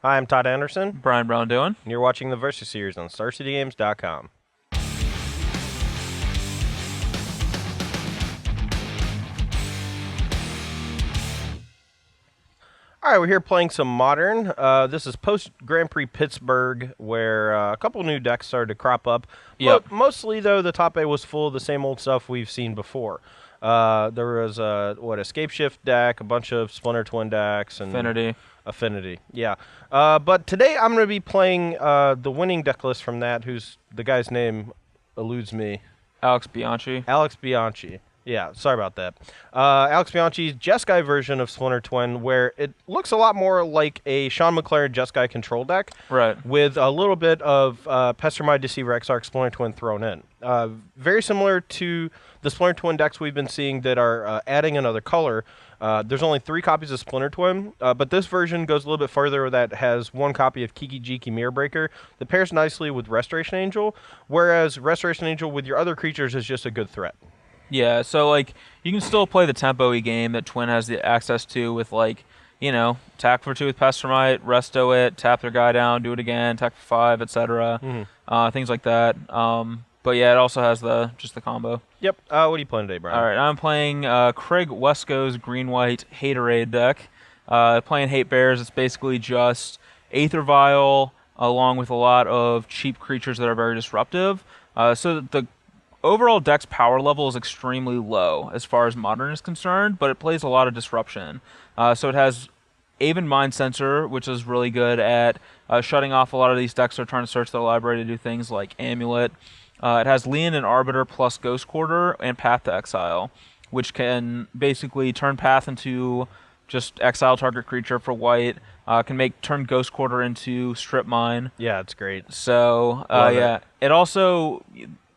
Hi, I'm Todd Anderson, Brian Braun-Duin. and you're watching the Versus series on StarCityGames.com. All right, we're here playing some Modern. This is post-Grand Prix Pittsburgh, where a couple new decks started to crop up. Yep. Mostly, though, the top 8 was full of the same old stuff we've seen before. There was Escape Shift deck, a bunch of Splinter Twin decks, and Affinity, yeah. But today I'm going to be playing the winning deck list from that, the guy's name eludes me. Alex Bianchi. Alex Bianchi. Yeah, sorry about that. Alex Bianchi's Jeskai version of Splinter Twin, where it looks a lot more like a Sean McLaren Jeskai control deck. Right. With a little bit of Pestermide, Deceiver, Exarch, Splinter Twin thrown in. Very similar to the Splinter Twin decks we've been seeing that are adding another color. There's only 3 copies of Splinter Twin, but this version goes a little bit further that has 1 copy of Kiki Jiki Mirror Breaker that pairs nicely with Restoration Angel, whereas Restoration Angel with your other creatures is just a good threat. Yeah, so, you can still play the tempo-y game that Twin has the access to with, attack for 2 with Pestermite, resto it, tap their guy down, do it again, attack for 5, etc. Things like that. But yeah, it also has just the combo. Yep. What are you playing today, Brian? All right, I'm playing Craig Wesco's Green-White Haterade deck. Playing Hate Bears, it's basically just Aether Vial along with a lot of cheap creatures that are very disruptive. So the overall deck's power level is extremely low as far as Modern is concerned, but it plays a lot of disruption. So it has Aven Mind Sensor, which is really good at shutting off a lot of these decks that are trying to search their library to do things like Amulet. It has Leon and Arbiter plus Ghost Quarter and Path to Exile, which can basically turn Path into just exile target creature for white. Can turn Ghost Quarter into Strip Mine. Yeah, it's great. So, it also...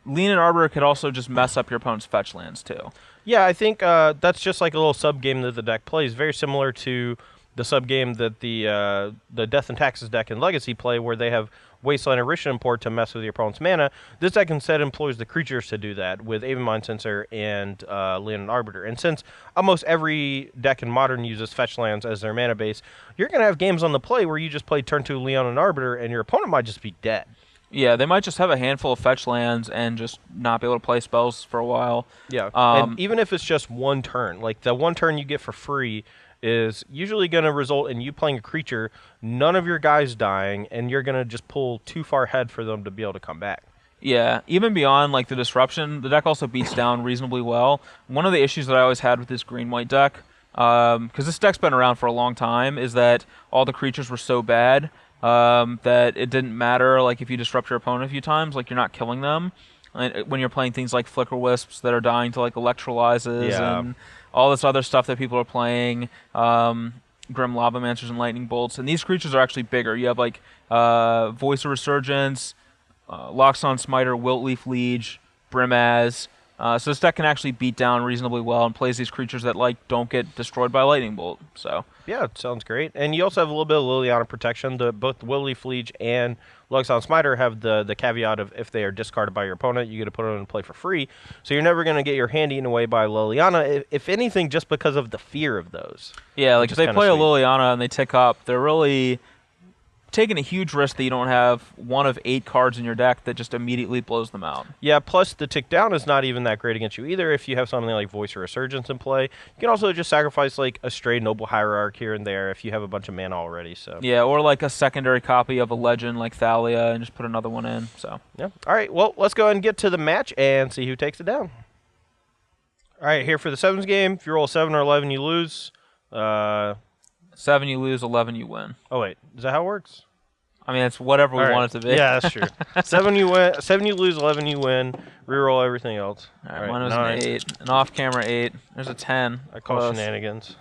Lean and Arbiter could also just mess up your opponent's fetch lands, too. Yeah, I think that's just like a little sub-game that the deck plays, very similar to the sub-game that the Death and Taxes deck in Legacy play, where they have Wasteland and Rich Import to mess with your opponent's mana. This deck instead employs the creatures to do that with Aven Mind Sensor and Leon and Arbiter. And since almost every deck in Modern uses fetch lands as their mana base, you're going to have games on the play where you just play turn 2 Leon and Arbiter, and your opponent might just be dead. Yeah, they might just have a handful of fetch lands and just not be able to play spells for a while. Yeah, and even if it's just one turn, like the one turn you get for free is usually going to result in you playing a creature, none of your guys dying, and you're going to just pull too far ahead for them to be able to come back. Yeah, even beyond the disruption, the deck also beats down reasonably well. One of the issues that I always had with this green-white deck, because this deck's been around for a long time, is that all the creatures were so bad that it didn't matter if you disrupt your opponent a few times, you're not killing them. And when you're playing things like Flicker Wisps that are dying to Electrolyzes and all this other stuff that people are playing, Grim Lavamancers and Lightning Bolts, and these creatures are actually bigger. You have Voice of Resurgence, Loxodon Smiter, Wiltleaf Liege, Brimaz. So this deck can actually beat down reasonably well and plays these creatures that don't get destroyed by Lightning Bolt. So yeah, it sounds great. And you also have a little bit of Liliana protection. Both Wiltleaf Liege and Loxodon Smiter have the caveat of if they are discarded by your opponent, you get to put them in play for free. So you're never going to get your hand eaten away by Liliana, if anything, just because of the fear of those. Yeah, if they play a Liliana and they tick up, they're really taking a huge risk that you don't have one of 8 cards in your deck that just immediately blows them out. Yeah, plus the tick down is not even that great against you either if you have something like Voice or Resurgence in play. You can also just sacrifice a stray Noble Hierarch here and there if you have a bunch of mana already. So yeah, or a secondary copy of a legend like Thalia and just put another one in. So yeah. All right, well, let's go ahead and get to the match and see who takes it down. All right, here for the 7s game. If you roll 7 or 11, you lose. 7 you lose, 11 you win. Oh, wait. Is that how it works? I mean, it's whatever we want it to be. Yeah, that's true. 7 you win. 7 you lose, 11 you win. Reroll everything else. All right, mine was an 8. An off-camera 8. There's a 10. I call shenanigans.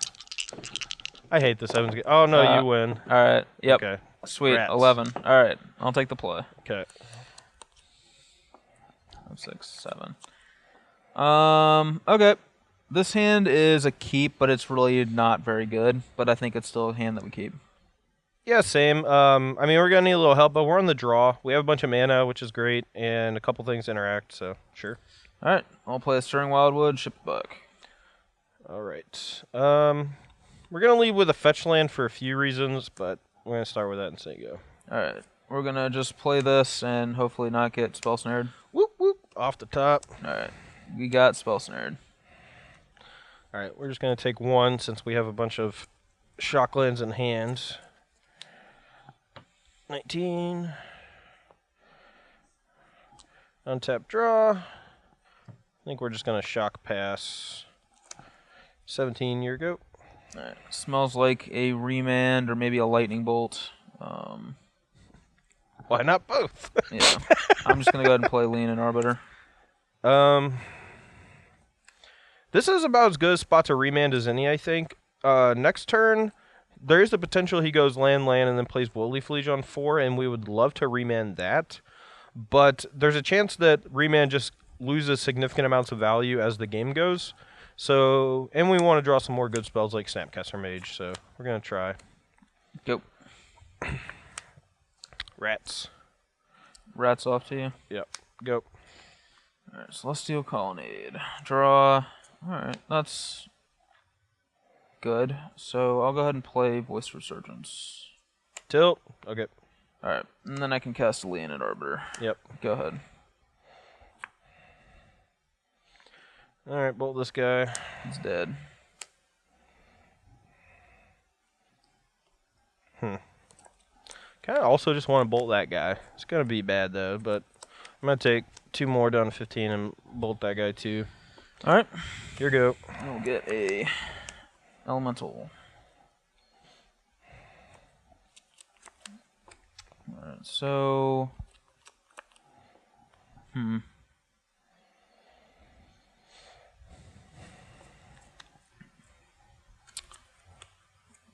I hate the 7s game. Oh, no, you win. All right. Yep. Okay. Sweet. Rats. 11. All right. I'll take the play. Okay. 6, 7. Okay. This hand is a keep, but it's really not very good. But I think it's still a hand that we keep. Yeah, same. I mean, we're going to need a little help, but we're on the draw. We have a bunch of mana, which is great, and a couple things interact, so sure. All right. I'll play a Stirring Wildwood, ship it back. All right. We're going to lead with a fetch land for a few reasons, but We're gonna start with that and say go. Alright. We're gonna just play this and hopefully not get spell snared. Whoop whoop off the top. Alright. We got spell snared. Alright, we're just gonna take one since we have a bunch of shocklands in hand. 19. Untap draw. I think we're just gonna shock pass. 17, your go. Alright. Smells like a remand or maybe a lightning bolt. Why not both? Yeah. I'm just gonna go ahead and play Lean and Arbiter. This is about as good a spot to remand as any, I think. Next turn, there is the potential he goes land, and then plays Woolleaf Liege on 4, and we would love to remand that. But there's a chance that remand just loses significant amounts of value as the game goes. So, and we want to draw some more good spells like Snapcaster Mage, so we're going to try. Go. Rats. Rats off to you. Yep. Go. Alright, Celestial Colonnade. Draw. Alright, that's good. So I'll go ahead and play Voice Resurgence. Tilt. Okay. Alright, and then I can cast Lean at Arbiter. Yep. Go ahead. Alright, bolt this guy. He's dead. Kind of also just want to bolt that guy. It's going to be bad, though, but I'm going to take 2 more down to 15 and bolt that guy, too. Alright. Here go. We'll get a Elemental. Alright, so...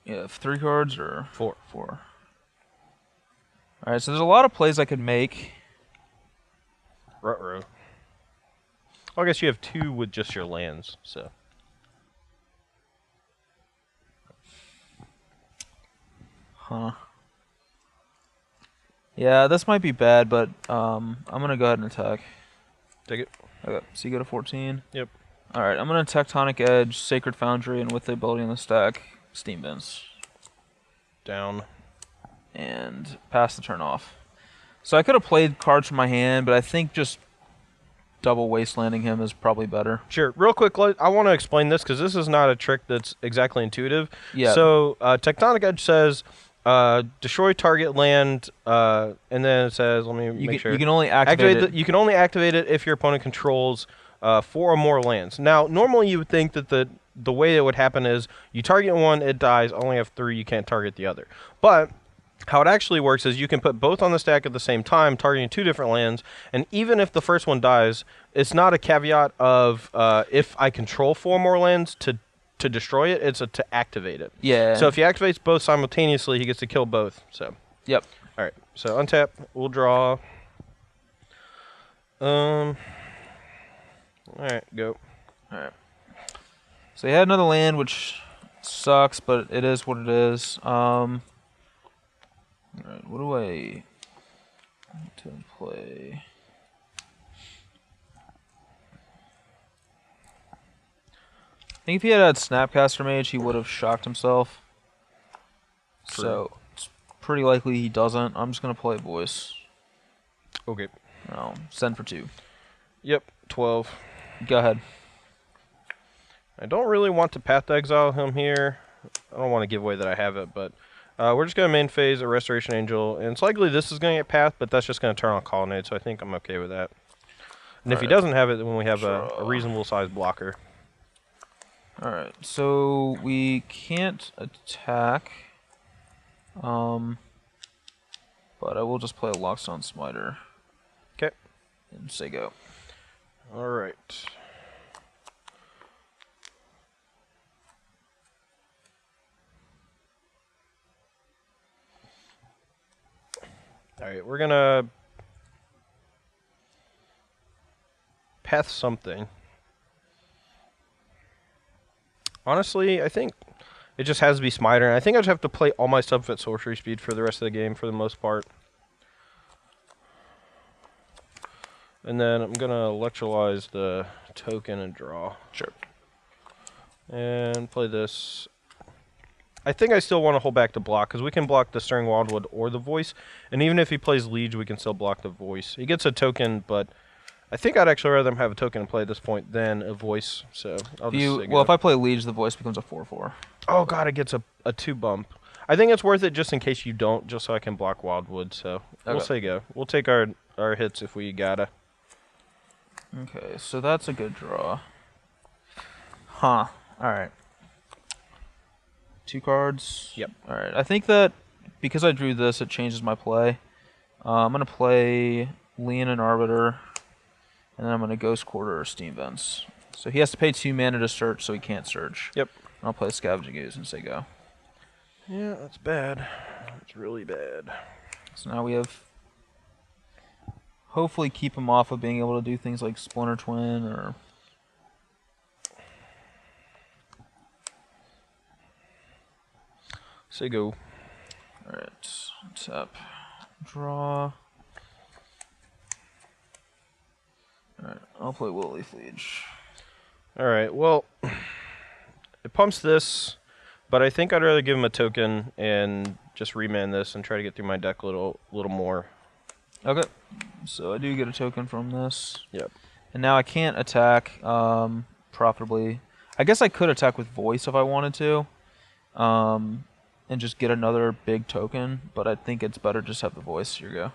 You have 3 cards or 4. 4. Alright, so there's a lot of plays I could make. Ruh-roh. Well, I guess you have 2 with just your lands, so. Huh. Yeah, this might be bad, but I'm going to go ahead and attack. Take it. Okay, so you go to 14. Yep. Alright, I'm going to Tectonic Edge, Sacred Foundry, and with the ability in the stack, Steam Bins. Down. And pass the turn off. So I could have played cards from my hand, but I think just double wastelanding him is probably better. Sure. Real quick, I want to explain this because this is not a trick that's exactly intuitive. Yeah. So Tectonic Edge says destroy target land, and then it says, let me make sure. You can only activate it. You can only activate it if your opponent controls 4 or more lands. Now, normally you would think that the way it would happen is you target one, it dies, only have 3, you can't target the other. But how it actually works is you can put both on the stack at the same time, targeting 2 different lands, and even if the first one dies, it's not a caveat of if I control 4 more lands to destroy it, it's to activate it. Yeah. So if he activates both simultaneously, he gets to kill both. So. Yep. All right. So untap, we'll draw. All right, go. All right. So he had another land, which sucks, but it is what it is. Alright, what do I need to play? I think if he had Snapcaster Mage, he would have shocked himself. True. So it's pretty likely he doesn't. I'm just gonna play Voice. Okay. I'll send for 2. Yep, 12. Go ahead. I don't really want to Path to Exile him here. I don't want to give away that I have it, but we're just going to main phase a Restoration Angel, and it's likely this is going to get Path, but that's just going to turn on Colonnade, so I think I'm okay with that. And if he doesn't have it, then we have a reasonable sized blocker. Alright, so we can't attack, but I will just play a Lockstone Smiter. Okay. And say go. Alright. Alright, we're gonna path something. Honestly, I think it just has to be Smiter, and I think I just have to play all my stuff at sorcery speed for the rest of the game for the most part. And then I'm gonna electrolyze the token and draw. Sure. And play this. I think I still want to hold back the block, because we can block the Stirring Wildwood or the Voice. And even if he plays Liege, we can still block the Voice. He gets a token, but I think I'd actually rather him have a token in play at this point than a Voice. So I'll just say go. If I play Liege, the Voice becomes a 4/4. Oh god, it gets a 2 bump. I think it's worth it just in case you don't, just so I can block Wildwood. So we'll say go. We'll take our hits if we gotta. Okay, so that's a good draw. Huh. Alright. 2 cards. Yep. Alright, I think that because I drew this, it changes my play. I'm going to play Leon and Arbiter, and then I'm going to Ghost Quarter or Steam Vents. So he has to pay 2 mana to search, so he can't search. Yep. And I'll play Scavenging Ooze and say go. Yeah, that's bad. That's really bad. So now we have... Hopefully keep him off of being able to do things like Splinter Twin or... Say go. Alright, tap, draw. Alright, I'll play Willy Fleege. Alright, well, it pumps this, but I think I'd rather give him a token and just reman this and try to get through my deck a little more. Okay, so I do get a token from this. Yep. And now I can't attack profitably. I guess I could attack with Voice if I wanted to. And just get another big token, but I think it's better just have the Voice. Here you go.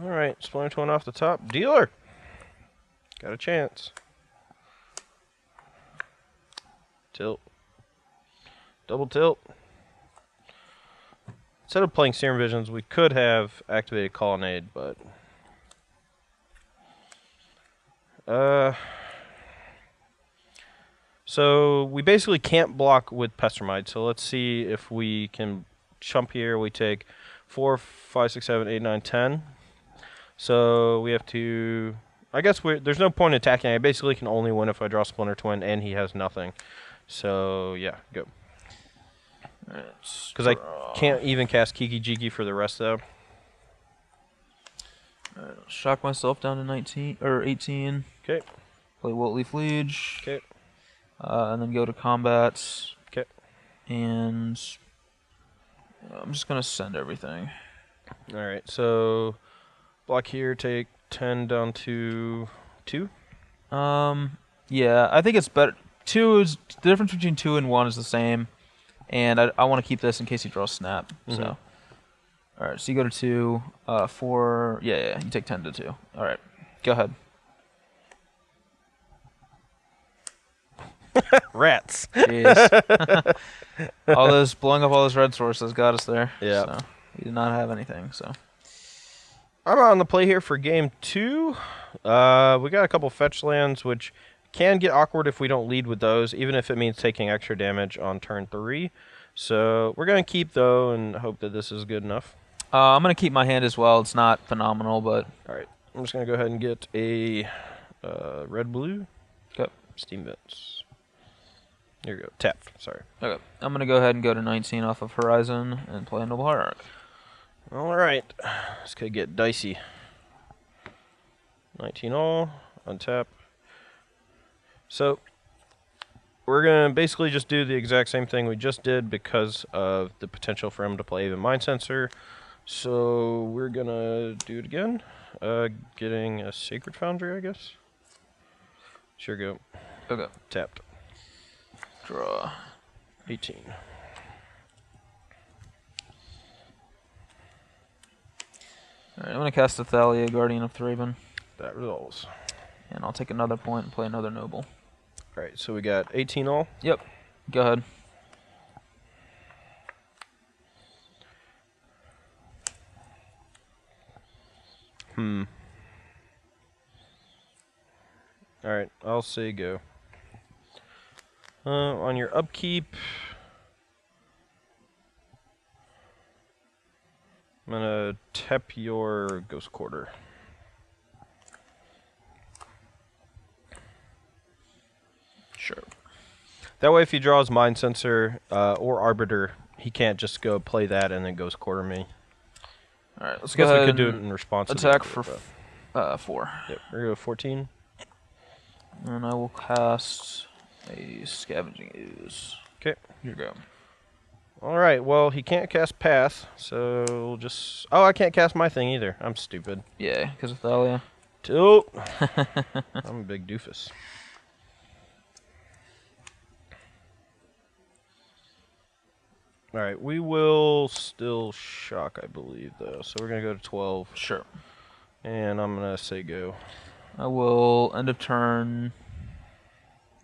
Alright, Splinter Twin off the top. Dealer! Got a chance. Tilt. Double tilt. Instead of playing Serum Visions, we could have activated Colonnade, but... So we basically can't block with Pestermite, so let's see if we can chump here. We take 4, 5, 6, 7, 8, 9, 10. So we have to... I guess there's no point in attacking. I basically can only win if I draw Splinter Twin and he has nothing. So, yeah, go. Because I can't even cast Kiki Jiki for the rest, though. Alright, shock myself down to 19 or 18. Okay. Play Wiltly Fleege. Okay. And then go to combat. Okay. And I'm just gonna send everything. Alright, so block here, take 10 down to 2. Yeah, I think it's better. 2 is the difference between 2 and 1 is the same, and I want to keep this in case he draws Snap. So, all right, so you go to 2, 4. Yeah, you take 10 to 2. All right, go ahead. Rats. Jeez. Blowing up all those red sources got us there. Yeah. So we did not have anything. So I'm on the play here for game 2. We got a couple fetch lands, which can get awkward if we don't lead with those, even if it means taking extra damage on turn 3. So we're going to keep, though, and hope that this is good enough. I'm going to keep my hand as well. It's not phenomenal, but... All right. I'm just going to go ahead and get a red-blue. Okay. Steam Vents. Here we go. Tapped. Sorry. Okay. I'm going to go ahead and go to 19 off of Horizon and play a Noble Hierarch. All right. This could get dicey. 19 all. Untap. So, we're going to basically just do the exact same thing we just did because of the potential for him to play even Mind Sensor. So, we're going to do it again. Getting a Sacred Foundry, I guess. Sure, go. Okay. Tapped. Draw. 18. Alright, I'm going to cast Athalia, Guardian of Thraben. That resolves. And I'll take another point and play another Noble. Alright, so we got 18 all. Yep. Go ahead. Alright, I'll say go. On your upkeep, I'm gonna tap your Ghost Quarter. Sure. That way, if he draws Mind Sensor or Arbiter, he can't just go play that and then Ghost Quarter me. Alright, let's I go guess ahead. we could do it in response. Attack to for 4. Yep, we're gonna go 14. And I will cast a Scavenging Ooze. Okay. Here you go. All right. Well, he can't cast Pass, so we'll just. Oh, I can't cast my thing either. I'm stupid. Yeah, because of Thalia. Tilt. I'm a big doofus. All right. We will still shock, I believe, though. So we're gonna go to 12. Sure. And I'm gonna say go. I will end of turn.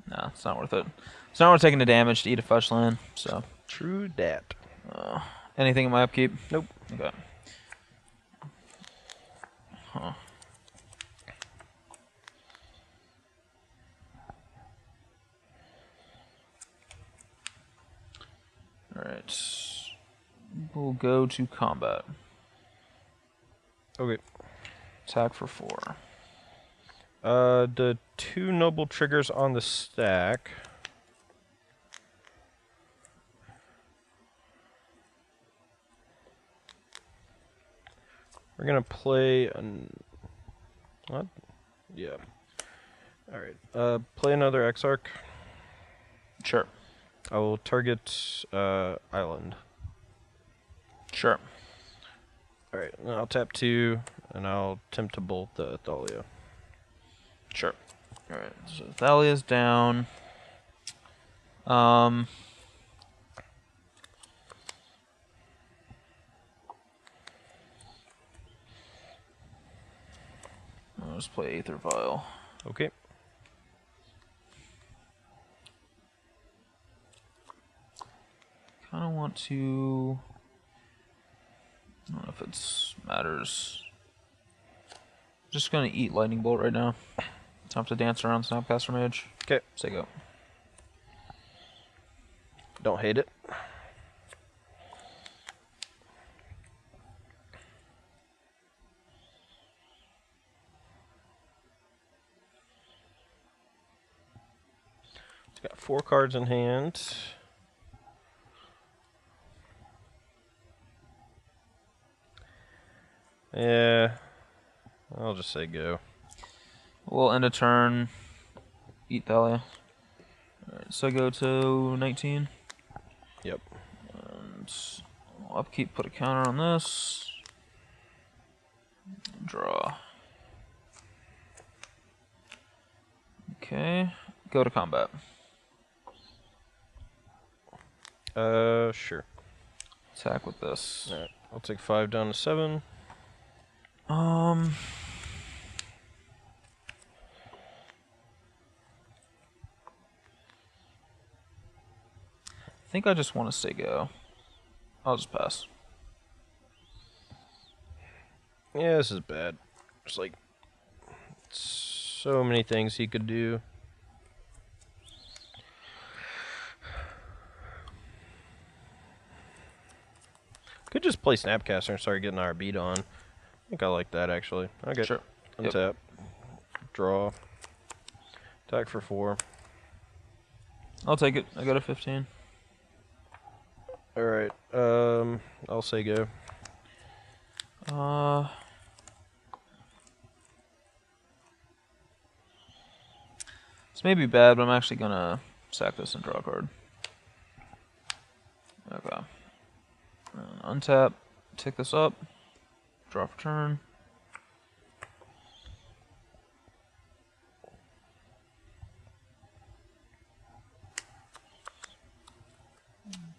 Nah, it's not worth it. It's not worth taking the damage to eat a fetch land. So. True dat. Anything in my upkeep? Nope. Okay. Huh. Alright. We'll go to combat. Okay. Attack for 4. The 2 noble triggers on the stack. We're gonna play what? Yeah. All right. Play another Exarch. Sure. I will target island. Sure. All right. And I'll tap 2, and I'll attempt to bolt the Thalia. Sure. Alright, so Thalia's down. I'll just play Aether Vial. Okay. Kind of want to. I don't know if it matters. Just gonna eat Lightning Bolt right now. Time to dance around Snapcaster Mage. Okay. Say go. Don't hate it. It's got 4 cards in hand. Yeah. I'll just say go. We'll end a turn. Eat Thalia. Alright, so go to 19. Yep. And I'll upkeep, put a counter on this. Draw. Okay. Go to combat. Sure. Attack with this. Alright. I'll take 5 down to 7. I think I just want to say go. I'll just pass. Yeah, this is bad. There's like so many things he could do. Could just play Snapcaster and start getting our beat on. I think I like that actually. Okay. Sure. Untap. Yep. Draw. Attack for 4. I'll take it. I got a 15. Alright. I'll say go. This may be bad, but I'm actually gonna sack this and draw a card. Okay. Untap. Tick this up. Draw for turn.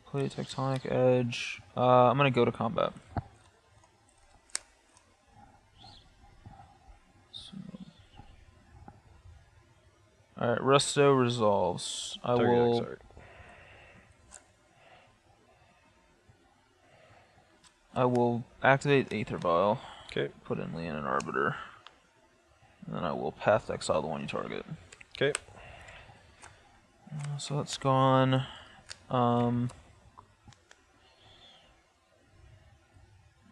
Play Tectonic Edge. I'm gonna go to combat. Alright, Resto resolves. I Target will. Exarch. I will activate Aether Vial. Okay. Put in Leonin Arbiter. And then I will Path to Exile the one you target. Okay. So that's gone. I'll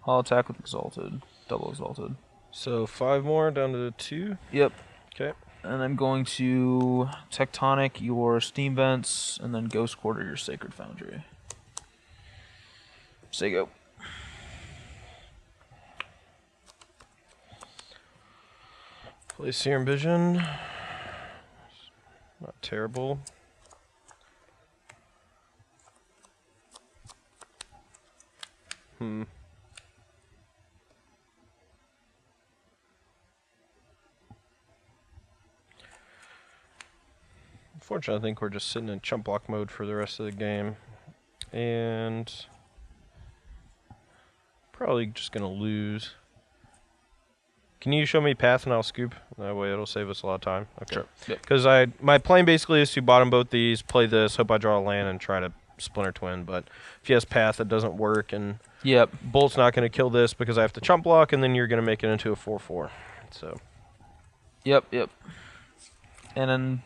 attack with Exalted. Double Exalted. So 5 more down to 2. Yep. Okay. And I'm going to Tectonic your Steam Vents, and then Ghost Quarter your Sacred Foundry. Say go. Play Serum Vision. Not terrible. Unfortunately, I think we're just sitting in chump block mode for the rest of the game. And probably just going to lose. Can you show me path and I'll scoop? That way it'll save us a lot of time. Okay. Sure. Yep. Because my plan basically is to bottom both these, play this, hope I draw a land, and try to splinter twin. But if he has path, it doesn't work. And Yep. Bolt's not going to kill this because I have to chump block, and then you're going to make it into a 4/4. So. Yep. And then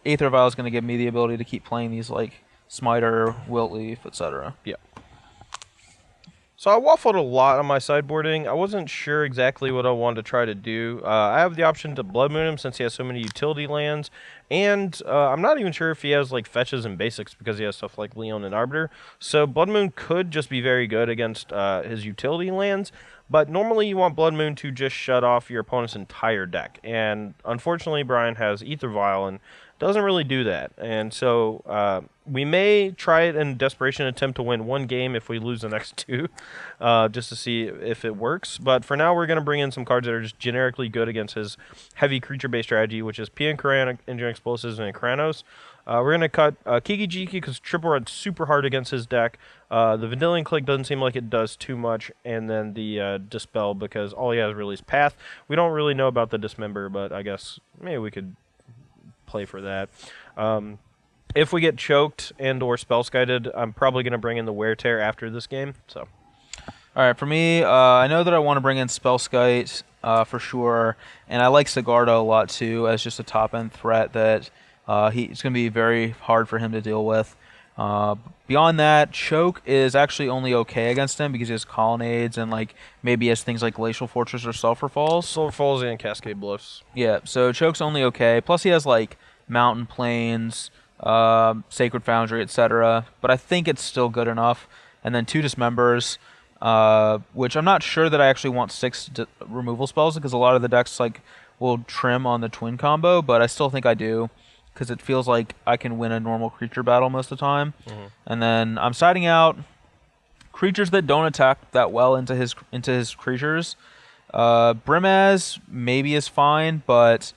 Aether Vial is going to give me the ability to keep playing these like Smiter, Wiltleaf, etc. Yeah. So I waffled a lot on my sideboarding. I wasn't sure exactly what I wanted to try to do. I have the option to Blood Moon him since he has so many utility lands, and I'm not even sure if he has like fetches and basics because he has stuff like Leon and Arbiter. So Blood Moon could just be very good against his utility lands, but normally you want Blood Moon to just shut off your opponent's entire deck, and unfortunately Brian has Aether Vial and doesn't really do that. And so we may try it in desperation attempt to win one game if we lose the next two, just to see if it works. But for now, we're going to bring in some cards that are just generically good against his heavy creature-based strategy, which is Pian Karan, Engineering Explosives, and Kranos. We're going to cut Kiki Jiki because Triple Red's super hard against his deck. The Vendilion Click doesn't seem like it does too much. And then the Dispel because all he has really is Path. We don't really know about the Dismember, but I guess maybe we could play for that. If we get choked and or spell guided, I'm probably going to bring in the Wear Tear after this game. So, all right, for me, I know that I want to bring in Spellskite for sure, and I like Sigarda a lot too as just a top end threat that it's going to be very hard for him to deal with. Beyond that, Choke is actually only okay against him because he has Colonnades and like maybe he has things like Glacial Fortress or Sulphur Falls. Sulphur Falls and Cascade Bluffs. Yeah, so Choke's only okay. Plus he has like Mountain Plains, Sacred Foundry, etc. But I think it's still good enough. And then 2 Dismembers, which I'm not sure that I actually want 6 removal spells because a lot of the decks like will trim on the twin combo, but I still think I do because it feels like I can win a normal creature battle most of the time. And then I'm siding out creatures that don't attack that well into his creatures. Brimaz maybe is fine, but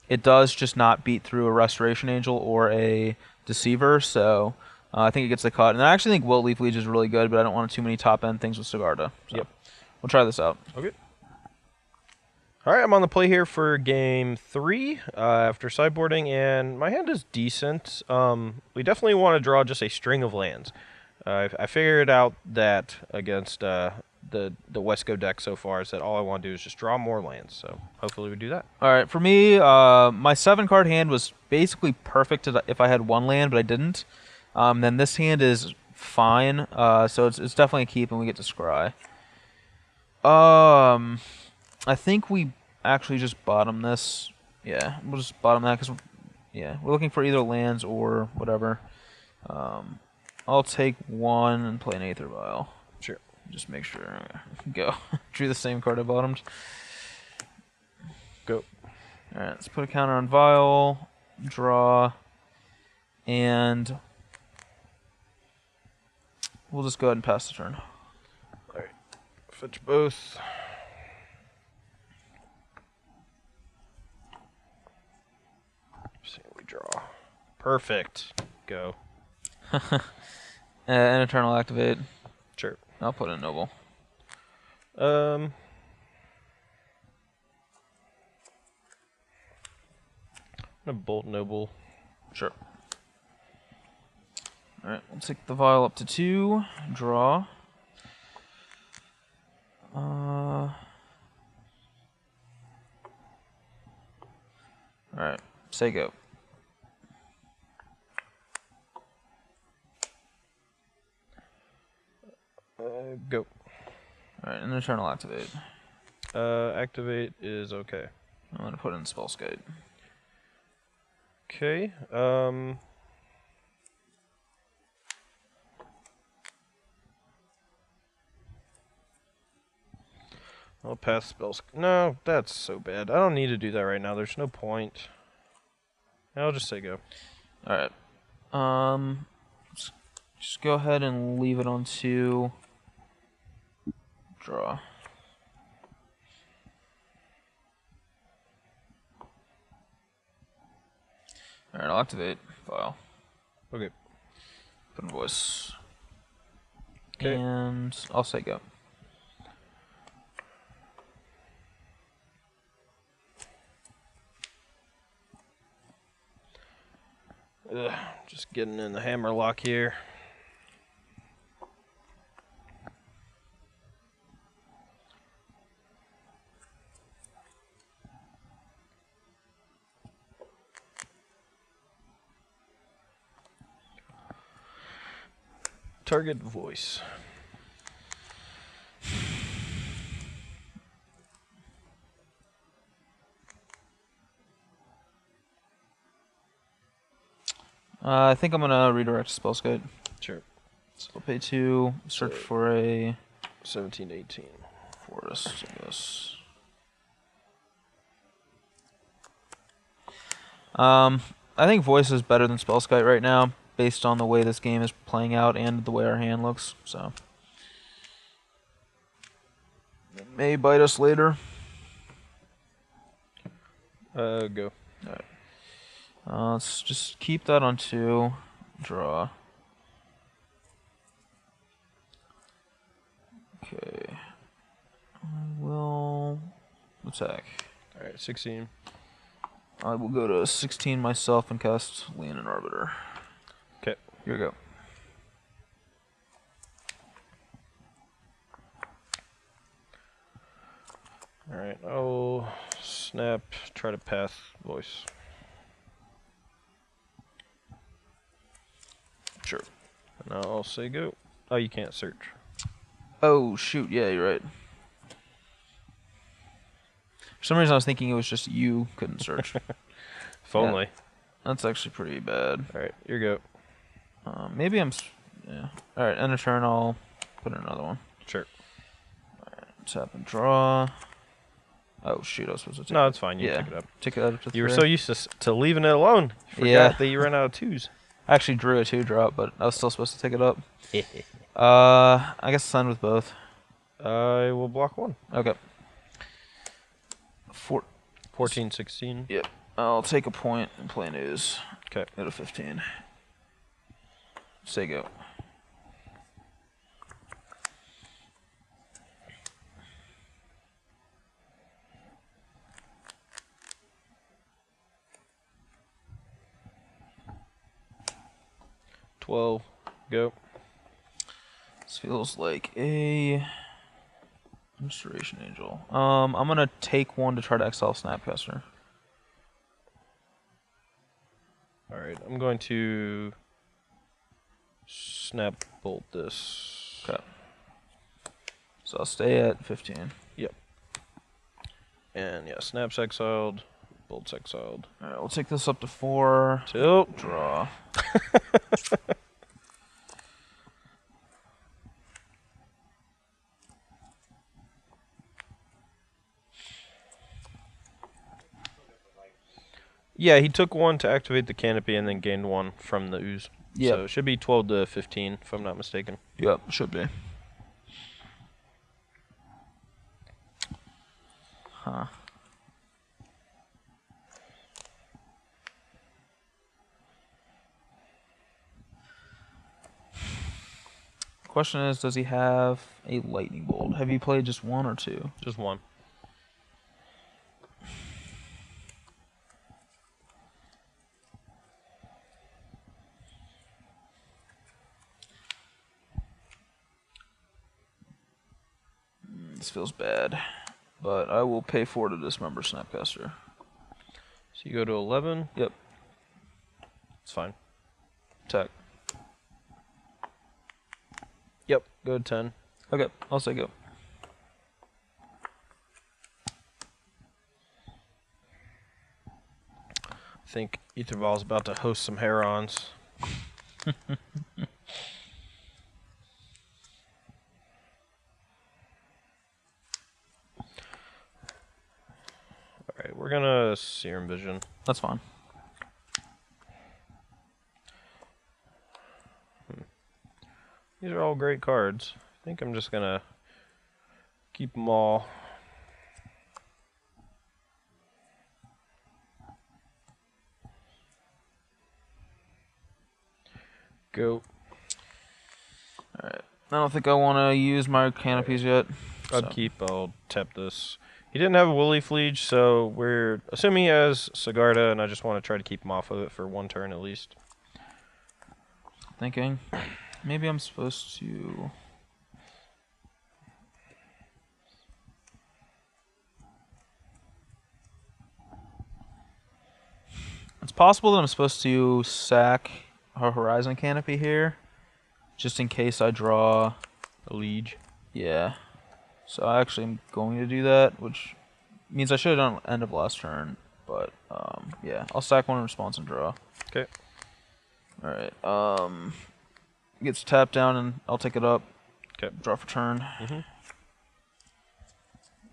it does just not beat through a Restoration Angel or a Deceiver, so I think it gets the cut. And I actually think Wiltleaf Leech is really good, but I don't want too many top-end things with Sigarda. So Yep. We'll try this out. Okay. All right, I'm on the play here for game 3 after sideboarding, and my hand is decent. We definitely want to draw just a string of lands. I figured out that against the Wesco deck so far is that all I want to do is just draw more lands. So hopefully we do that. All right, for me, my 7-card hand was basically perfect if I had 1 land, but I didn't. Then this hand is fine, so it's definitely a keep, and we get to scry. I think we actually just bottom this. Yeah, we'll just bottom that because we're looking for either lands or whatever. I'll take 1 and play an Aether Vial. Sure. Just make sure. Go. Drew the same card I bottomed. Go. All right, let's put a counter on Vial, draw, and we'll just go ahead and pass the turn. All right. Fetch both. See what we draw. Perfect. Go. And Eternal Activate. Sure. I'll put in Noble. I'm gonna Bolt Noble. Sure. Alright, we'll take the Vial up to 2. Draw. Alright, say go. Go. Alright, and Eternal Activate. Activate is okay. I'm gonna put in Spellskite. Okay. I'll pass spells. No, that's so bad. I don't need to do that right now. There's no point. I'll just say go. Alright. Just go ahead and leave it on 2. Draw. Alright, I'll activate file. Okay. Put in voice. Okay. And I'll say go. Just getting in the hammer lock here. Target voice. I think I'm gonna redirect to Spellskite. Sure. So I'll pay 2, search for a 17, 18. forest, I guess. I think voice is better than Spellskite right now, based on the way this game is playing out and the way our hand looks. So it may bite us later. Go. Alright. Let's just keep that on 2. Draw. Okay. I will attack. Alright, 16. I will go to 16 myself and cast Lean and Arbiter. Okay. Here we go. Alright, I'll snap, try to pass voice. Sure. And I'll say go. Oh, you can't search. Oh, shoot. Yeah, you're right. For some reason, I was thinking it was just you couldn't search. If only. That's actually pretty bad. Alright, your go. Maybe I'm... Yeah. Alright, end of turn, I'll put in another one. Sure. Tap and draw. Oh, shoot, I was supposed to take No, it. it's fine. You can pick it up. Take it up to 3. You were so used to leaving it alone. Forgot that you ran out of 2s. I actually drew a 2-drop, but I was still supposed to take it up. I guess send with both. I will block 1. Okay. 14, 16. Yep. I'll take a point and play news. Okay. Go to 15. Say go. Go. This feels like a Restoration Angel. I'm gonna take 1 to try to exile Snapcaster. Alright, I'm going to snap bolt this. Okay. So I'll stay at 15. Yep. And yeah, snaps exiled, bolts exiled. Alright, we'll take this up to 4. Tilt. Draw. Yeah, he took 1 to activate the canopy and then gained 1 from the ooze. Yep. So it should be 12 to 15, if I'm not mistaken. Yep, should be. Huh. Question is, does he have a lightning bolt? Have you played just 1 or 2? Just 1. This feels bad, but I will pay 4 to dismember Snapcaster. So you go to 11. Yep. It's fine. Attack. Yep, go to 10. Okay, I'll say go. I think Ethervol's about to host some Herons. Alright, we're gonna Serum Vision. That's fine. These are all great cards. I think I'm just gonna Keep them all. Go. Alright. I don't think I want to use my canopies yet. Upkeep, I'll tap this. He didn't have a Woolly Fleege, so we're assuming he has Sigarda, and I just want to try to keep him off of it for one turn at least. Thinking. Maybe I'm supposed to... It's possible that I'm supposed to sack a Horizon Canopy here, just in case I draw A Liege. Yeah. So I actually am going to do that, which means I should have done end of last turn. But, yeah. I'll sack one in response and draw. Okay. Alright, gets tapped down and I'll take it up. Okay. Draw for turn. Mm-hmm.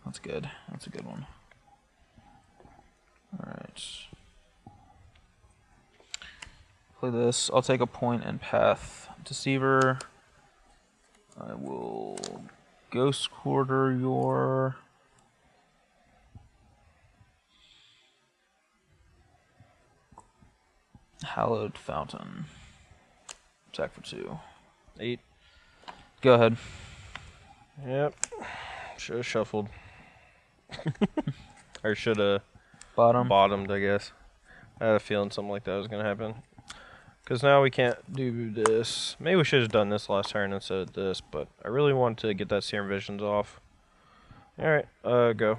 That's good. That's a good one. Alright. Play this. I'll take a point and Path Deceiver. I will Ghost Quarter your... Hallowed Fountain. Attack for 2. 8. Go ahead. Yep. Should have shuffled. Or should have bottomed, I guess. I had a feeling something like that was going to happen. Because now we can't do this. Maybe we should have done this last turn instead of this, but I really want to get that Serum Visions off. Alright, go.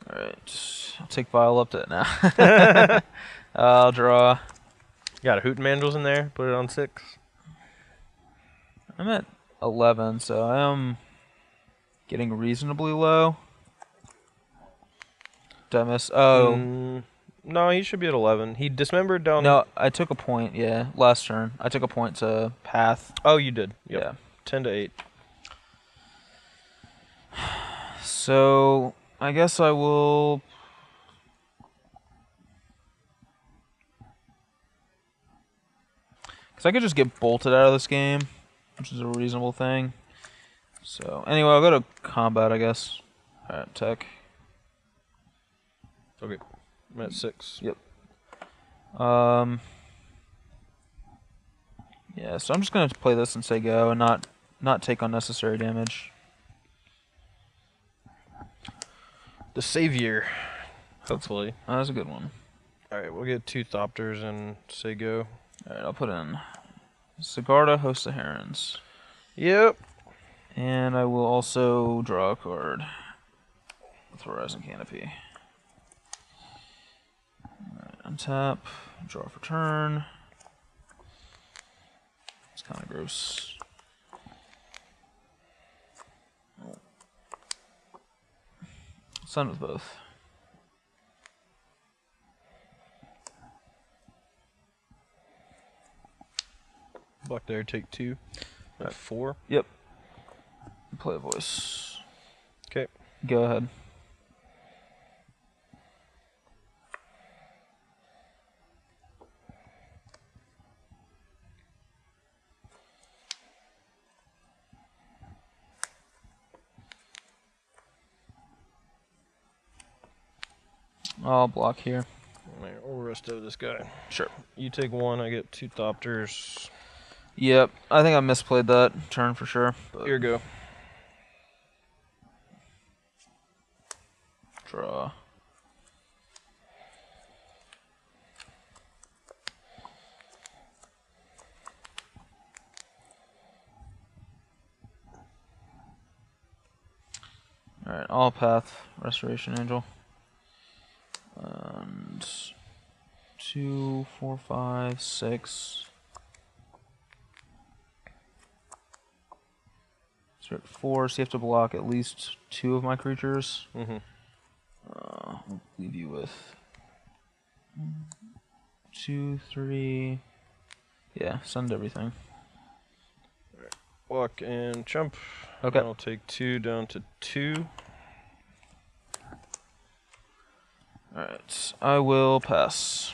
Alright. I'll take Vial up to it now. I'll draw. Got a Hooten Mandrels in there. Put it on 6. I'm at 11, so I am getting reasonably low. Did I miss? Oh. No, he should be at 11. He dismembered down... No, I took a point, yeah, last turn. I took a point to Path. Oh, you did. Yep. Yeah. 10 to 8. So, I guess I will... Because I could just get bolted out of this game, which is a reasonable thing. So, anyway, I'll go to combat, I guess. Alright, tech. Okay. I'm at 6. Yep. Yeah, so I'm just gonna play this and say go and not take unnecessary damage. The Savior. Hopefully. Oh, that's a good one. Alright, we'll get 2 Thopters and say go. Alright, I'll put in Sigarda, Host of Herons. Yep. And I will also draw a card with Horizon Canopy. Alright, untap, draw for turn. It's kind of gross. Oh. Sun with both. Block there, take 2. At 4. Yep. Play a voice. Okay. Go ahead. I'll block here. Alright, we'll rest over this guy. Sure. You take 1, I get 2 Thopters. Yep, I think I misplayed that turn for sure. But Here you go. Draw. Alright, all path, Restoration Angel. And 2, 4, 5, 6. So you're at 4, so you have to block at least 2 of my creatures. Mm-hmm. I'll leave you with 2, 3. Yeah, send everything. Walk and jump. Okay. I'll take 2 down to 2. Alright, I will pass.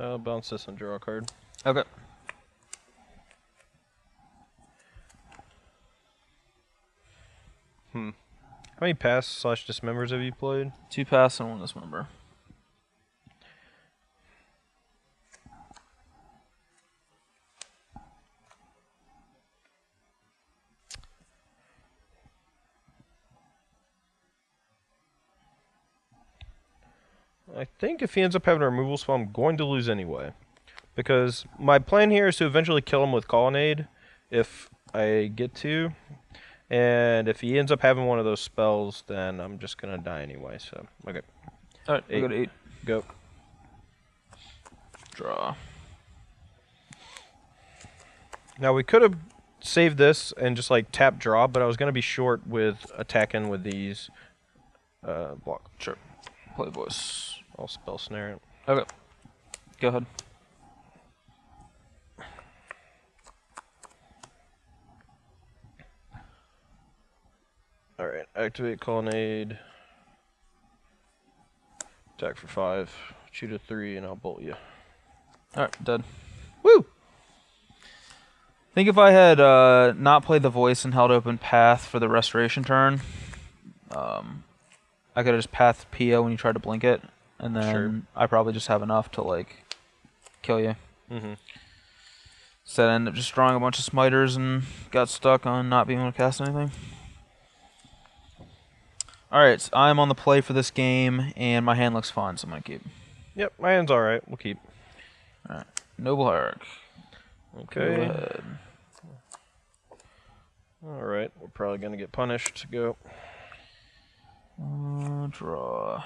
I'll bounce this and draw a card. Okay. How many pass/dismembers have you played? 2 pass and 1 dismember. I think if he ends up having a removal spell, I'm going to lose anyway. Because my plan here is to eventually kill him with Colonnade if I get to. And if he ends up having one of those spells, then I'm just going to die anyway. So, okay. Alright, I got 8. Go. Draw. Now, we could have saved this and just, like, tap draw, but I was going to be short with attacking with these block. Sure. Play voice. I'll spell snare it. Okay. Go ahead. Alright, activate Colonnade. Attack for 5. Shoot a 3, and I'll bolt you. Alright, dead. Woo! I think if I had not played the voice and held open path for the restoration turn, I could have just pathed Pia when you tried to blink it, and then Sure. I probably just have enough to, like, kill you. So I ended up just drawing a bunch of smiters and got stuck on not being able to cast anything. Alright, so I'm on the play for this game, and my hand looks fine, so I'm going to keep. Yep, my hand's alright. We'll keep. Alright, Noble Hierarch. Okay. Go ahead. Alright, we're probably going to get punished. Go. Draw.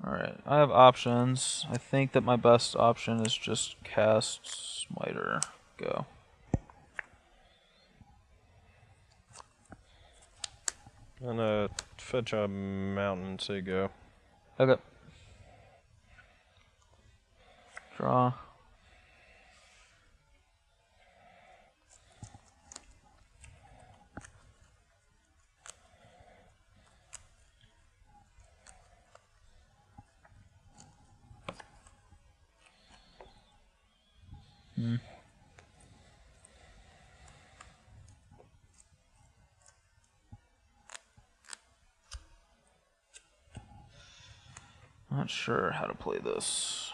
Alright, I have options. I think that my best option is just cast Smiter. Go. And fetch a mountain and say go. Okay. Draw. Not sure how to play this.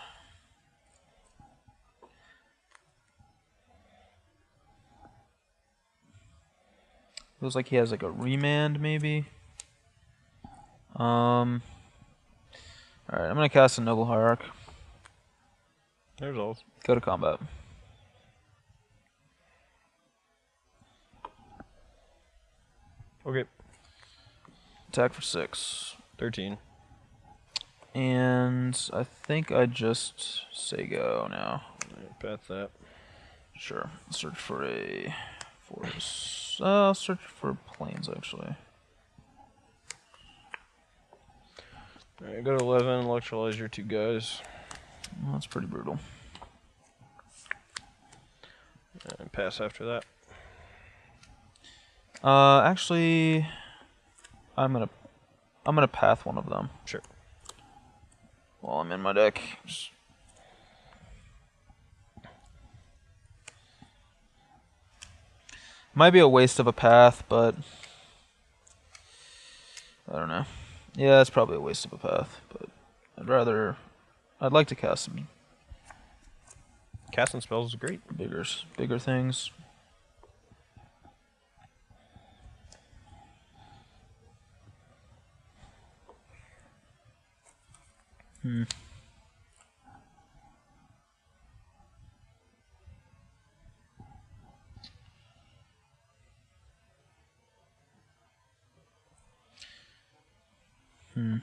Feels like he has like a remand maybe. Alright, I'm gonna cast a Noble Hierarch. There's all. Go to combat. Okay. Attack for 6. 13. And I think I just say go now. Alright, path that. Sure. Search for a forest. I'll search for plains actually. Alright, go to 11, electrolyze your 2 guys. Well, that's pretty brutal. And pass after that. Actually, I'm gonna path one of them. Sure. While I'm in my deck. Just might be a waste of a path, but I don't know. Yeah, it's probably a waste of a path, but I'd like to cast some Casting spells is great. bigger things.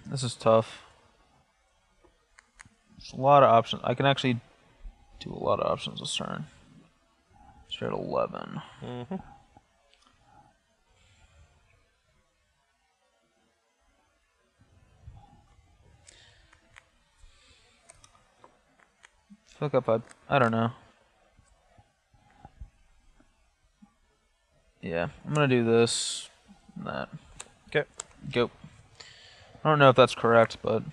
This is tough. There's a lot of options. I can actually do a lot of options this turn. Straight 11. Fuck up, I don't know. Yeah, I'm gonna do this and that. Okay. Go. I don't know if that's correct, but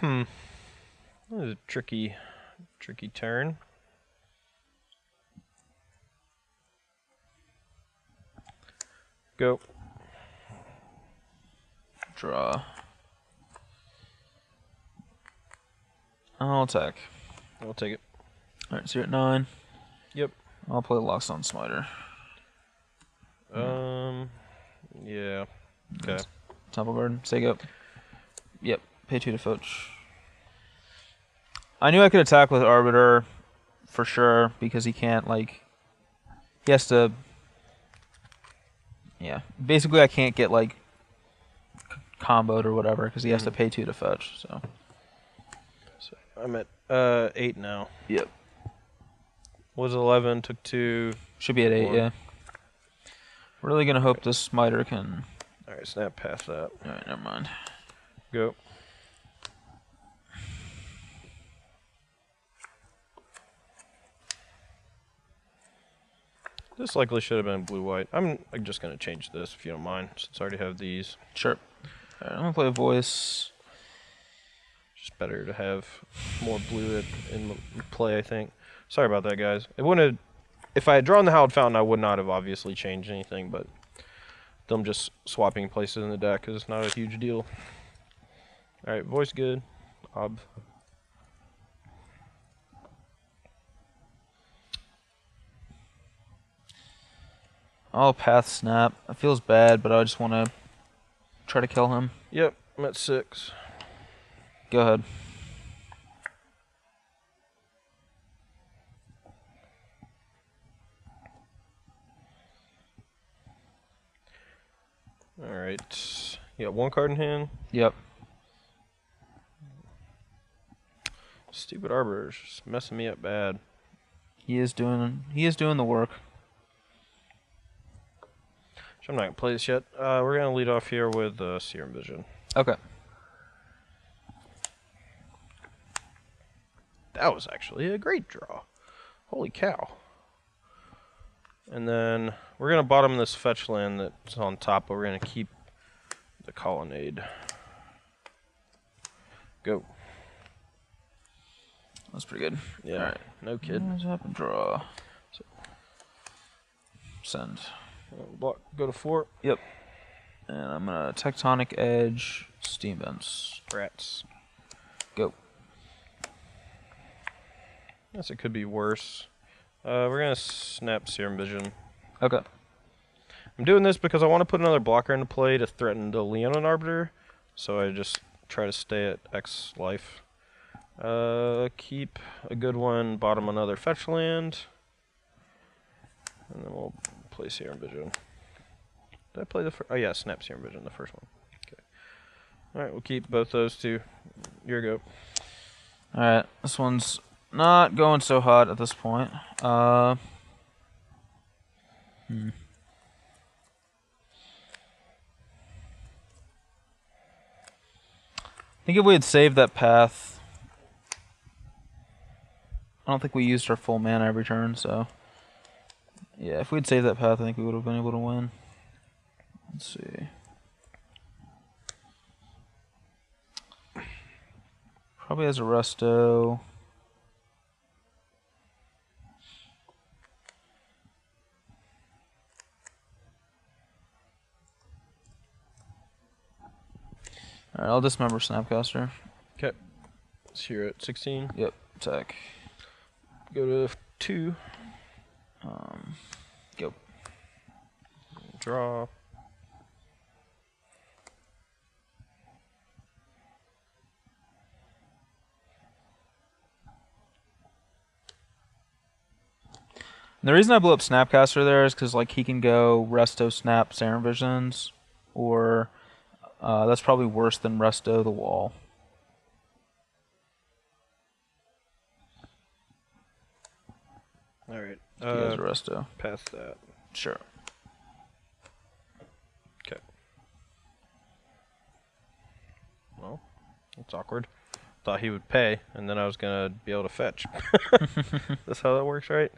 That was a tricky turn. Go. Draw. I'll attack. I'll take it. Alright, so you're at 9. Yep. I'll play Lockstone Smiter. Yeah. Okay. Temple Garden. Stake up. Yep. Pay 2 to Fetch. I knew I could attack with Arbiter for sure because he can't, like... He has to... Yeah. Basically, I can't get, like, comboed or whatever because he has to pay 2 to fetch, so... So I'm at 8 now. Yep. Was 11, took 2. Should be at 8, 4. yeah. Really gonna hope this Smiter can... Alright, snap past that. Alright, never mind. Go. This likely should have been blue-white. I'm just going to change this if you don't mind, since I already have these. Sure. Alright, I'm gonna play a voice. Just better to have more blue in play, I think. Sorry about that, guys. It wouldn't have, if I had drawn the Howled Fountain, I would not have obviously changed anything, but them just swapping places in the deck is not a huge deal. Alright, voice good. I'll Path Snap. It feels bad, but I just want to try to kill him. Yep, I'm at 6. Go ahead. Alright. You got 1 card in hand. Yep. Stupid Arbiter's just messing me up bad. He is doing the work. I'm not going to play this yet. We're going to lead off here with Serum Vision. Okay. That was actually a great draw. Holy cow. And then we're going to bottom this fetch land that's on top, but we're going to keep the Colonnade. Go. That's pretty good. Yeah, All right. no kid. Draw. Send. Block, go to 4. Yep. And I'm gonna Tectonic Edge, Steam Vents. Rats. Go. Guess it could be worse. We're going to snap Serum Vision. Okay. I'm doing this because I want to put another blocker into play to threaten the Leonin Arbiter, so I just try to stay at X life. Keep a good one, bottom another fetch land, and then we'll play Serum Vision. Did I play the first? Oh yeah, snap Serum Vision, the first one. Okay. Alright, we'll keep both those two. Your go. Alright, this one's not going so hot at this point. I think if we had saved that path, I don't think we used our full mana every turn, so yeah, if we'd saved that path, I think we would have been able to win. Let's see. Probably has a Resto. Alright, I'll dismember Snapcaster. Okay. So you're at 16. Yep, attack. Go to 2. Go. Draw. And the reason I blew up Snapcaster there is because like he can go Resto, Snap, Serum Visions, or that's probably worse than Resto the Wall. Alright. He has a Resto. Past that. Sure. Okay. Well, that's awkward. Thought he would pay, and then I was going to be able to fetch. That's how that works, right?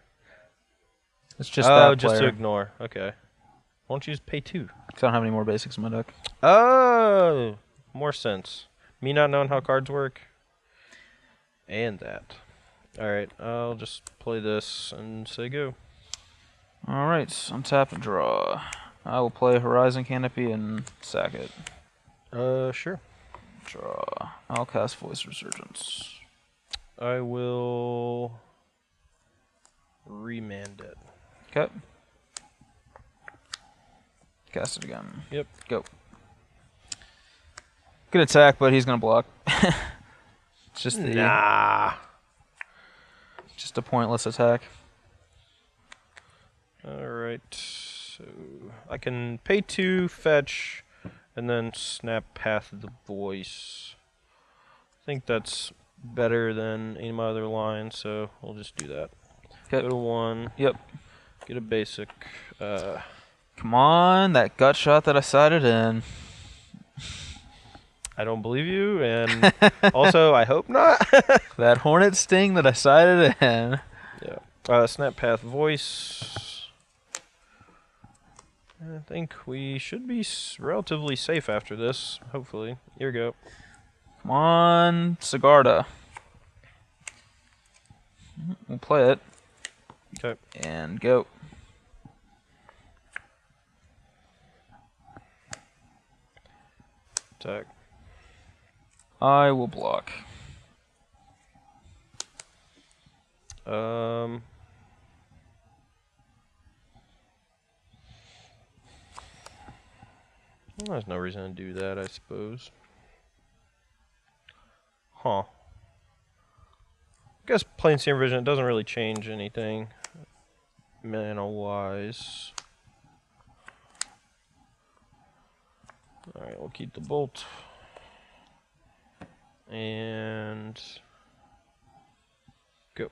It's just that just to player. ignore. Okay. Why don't you just pay 2? 'Cause I don't have any more basics in my deck. Oh! More sense. Me not knowing how cards work? And that. Alright, I'll just play this and say go. Alright, untap and draw. I will play Horizon Canopy and sack it. Sure. Draw. I'll cast Voice Resurgence. I will remand it. Okay. Cast it again. Yep. Go. Good attack, but he's gonna block. It's just just a pointless attack. Alright, so I can pay 2, fetch, and then snap Path of the Voice. I think that's better than any of my other lines, so we'll just do that. Okay. Go to 1. Yep. Get a basic. Come on, that gut shot that I sighted in. I don't believe you, and also I hope not. That hornet sting that I sighted in. Yeah. Snap Path Voice. I think we should be relatively safe after this, hopefully. Here we go. Come on, Sigarda. We'll play it. Okay. And go. Attack. I will block. Well, there's no reason to do that, I suppose. Huh. I guess plain seeing vision, it doesn't really change anything mana-wise. Alright, we'll keep the bolt. And go.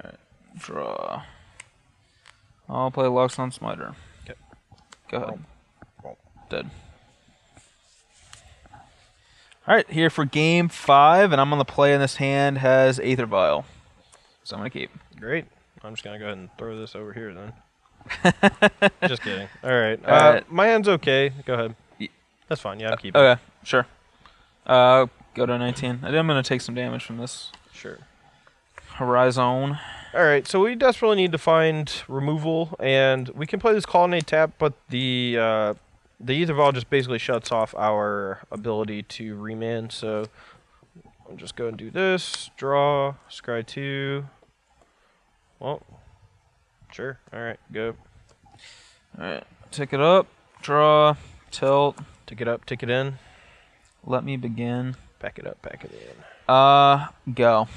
Alright, draw. I'll play Loxodon Smiter. Okay. Go ahead. Dead. Alright, here for game 5, and I'm going to play in this hand has Aether Vial. So I'm going to keep. Great. I'm just going to go ahead and throw this over here then. Just kidding. Alright. My hand's okay. Go ahead. That's fine. Yeah, I'm keeping. Okay, sure. Go to 19. I'm going to take some damage from this. Sure. Horizon. Alright, so we desperately need to find removal, and we can play this Colonnade tap, but the Aether Vial just basically shuts off our ability to remand, so I'll just go and do this. Draw, scry 2. Well, sure. Alright, go. Alright, tick it up, draw, tilt. Tick it up, tick it in. Let me begin. Pack it up, pack it in. Go.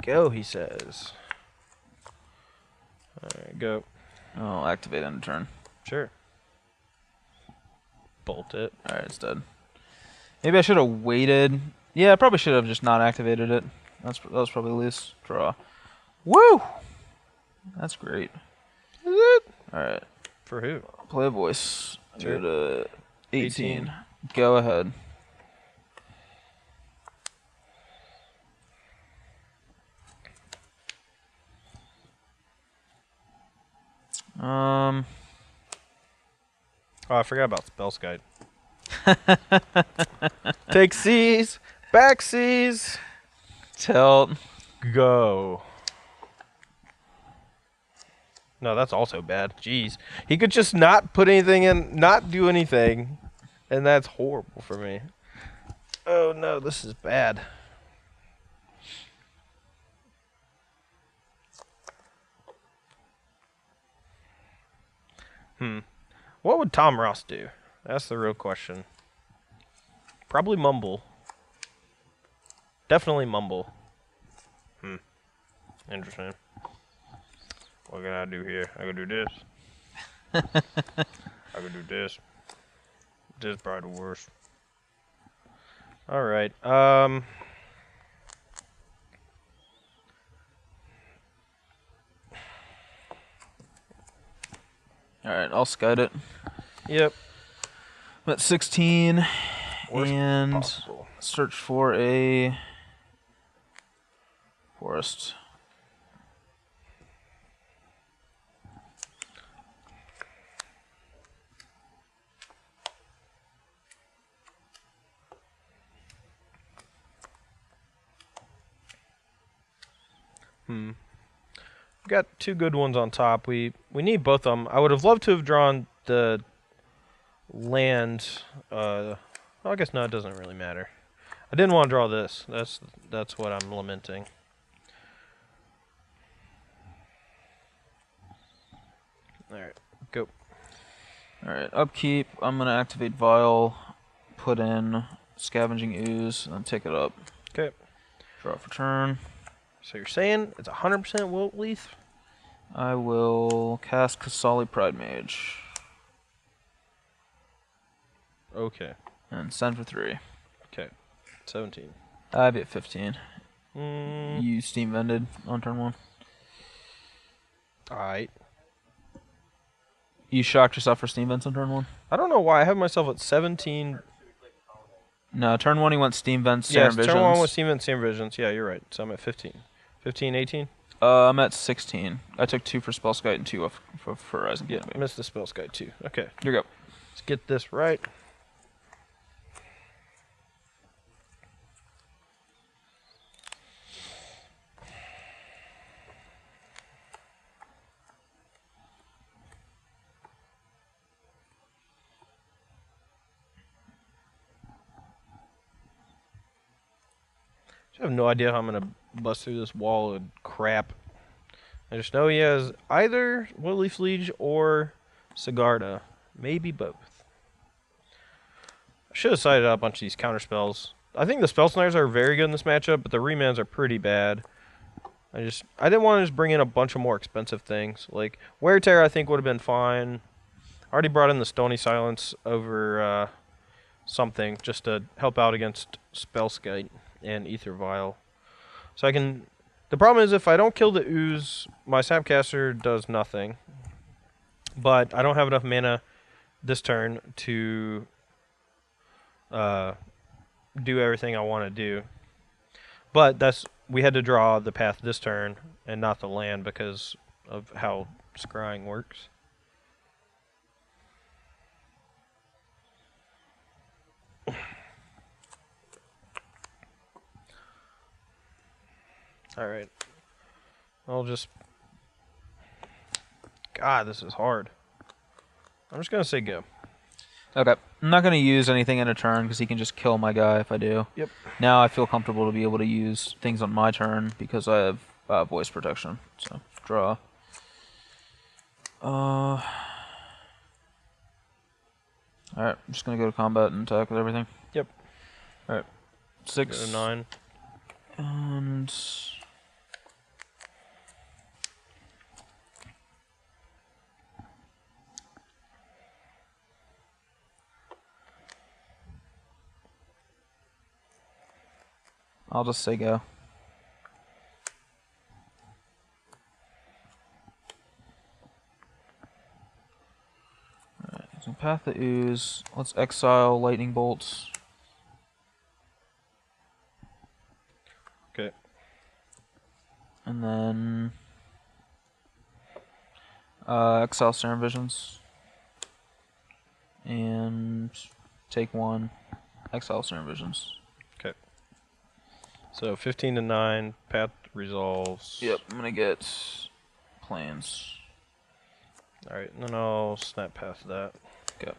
Go, he says. Alright, go. I'll activate end of turn. Sure. Bolt it. Alright, it's dead. Maybe I should have waited. Yeah, I probably should have just not activated it. That was probably the least. Draw. Woo! That's great. Is it? Alright. For who? Play a voice. Sure. Go to 18. Go ahead. Oh, I forgot about Spell Guide. Take C's, back C's, Tilt. go. No, that's also bad. Jeez. He could just not put anything in, not do anything, and that's horrible for me. Oh no, this is bad. What would Tom Ross do? That's the real question. Probably mumble. Definitely mumble. Interesting. What can I do here? I can do this. I can do this. This is probably the worst. Alright, Alright, I'll scud it. Yep. I'm at 16. Worst and possible. search for a forest. We got two good ones on top. We need both of them. I would have loved to have drawn the land. Well, I guess no, it doesn't really matter. I didn't want to draw this. That's what I'm lamenting. All right, go. All right, upkeep. I'm gonna activate Vial, put in Scavenging Ooze, and then take it up. Okay. Draw for turn. So you're saying it's 100% Wilt Leaf? I will cast Kasali Pride Mage. Okay. And send for 3. Okay. 17. I'd be at 15. Mm. You Steam Vended on turn 1. Alright. You shocked yourself for Steam Vents on turn 1? I don't know why I have myself at 17. No, turn 1 he went Steam Vents, Yes, Serum Visions. turn 1 was Steam Vents, Serum Visions. Yeah, you're right. So I'm at 15. 15, 18? I'm at 16. I took 2 for Spellskite and 2 for Rising Yeah, Canopy. missed the Spell's Guide too. Okay. Here you go. Let's get this right. I have no idea how I'm going to bust through this wall of crap. I just know he has either Woodleaf Liege or Sigarda. Maybe both. I should have sided out a bunch of these counter spells. I think the Spell Snares are very good in this matchup, but the Remans are pretty bad. I didn't want to just bring in a bunch of more expensive things. Like, Wear Tear I think would have been fine. I already brought in the Stony Silence over something just to help out against Spellskite and Ether Vial. So I can... The problem is if I don't kill the Ooze, my Snapcaster does nothing. But I don't have enough mana this turn to do everything I want to do. But we had to draw the path this turn and not the land because of how scrying works. Alright. I'll just... God, this is hard. I'm just going to say go. Okay. I'm not going to use anything in a turn because he can just kill my guy if I do. Yep. Now I feel comfortable to be able to use things on my turn because I have voice protection. So, draw. Alright, I'm just going to go to combat and attack with everything. Yep. Alright. 6. Go to 9. And... I'll just say go. Alright, so Path the Ooze. Let's exile Lightning Bolts. Okay. And then... exile Serum Visions. And take 1. Exile Serum Visions. Okay. So 15 to 9, path resolves. Yep, I'm gonna get Plains. Alright, and then I'll snap past that. Okay.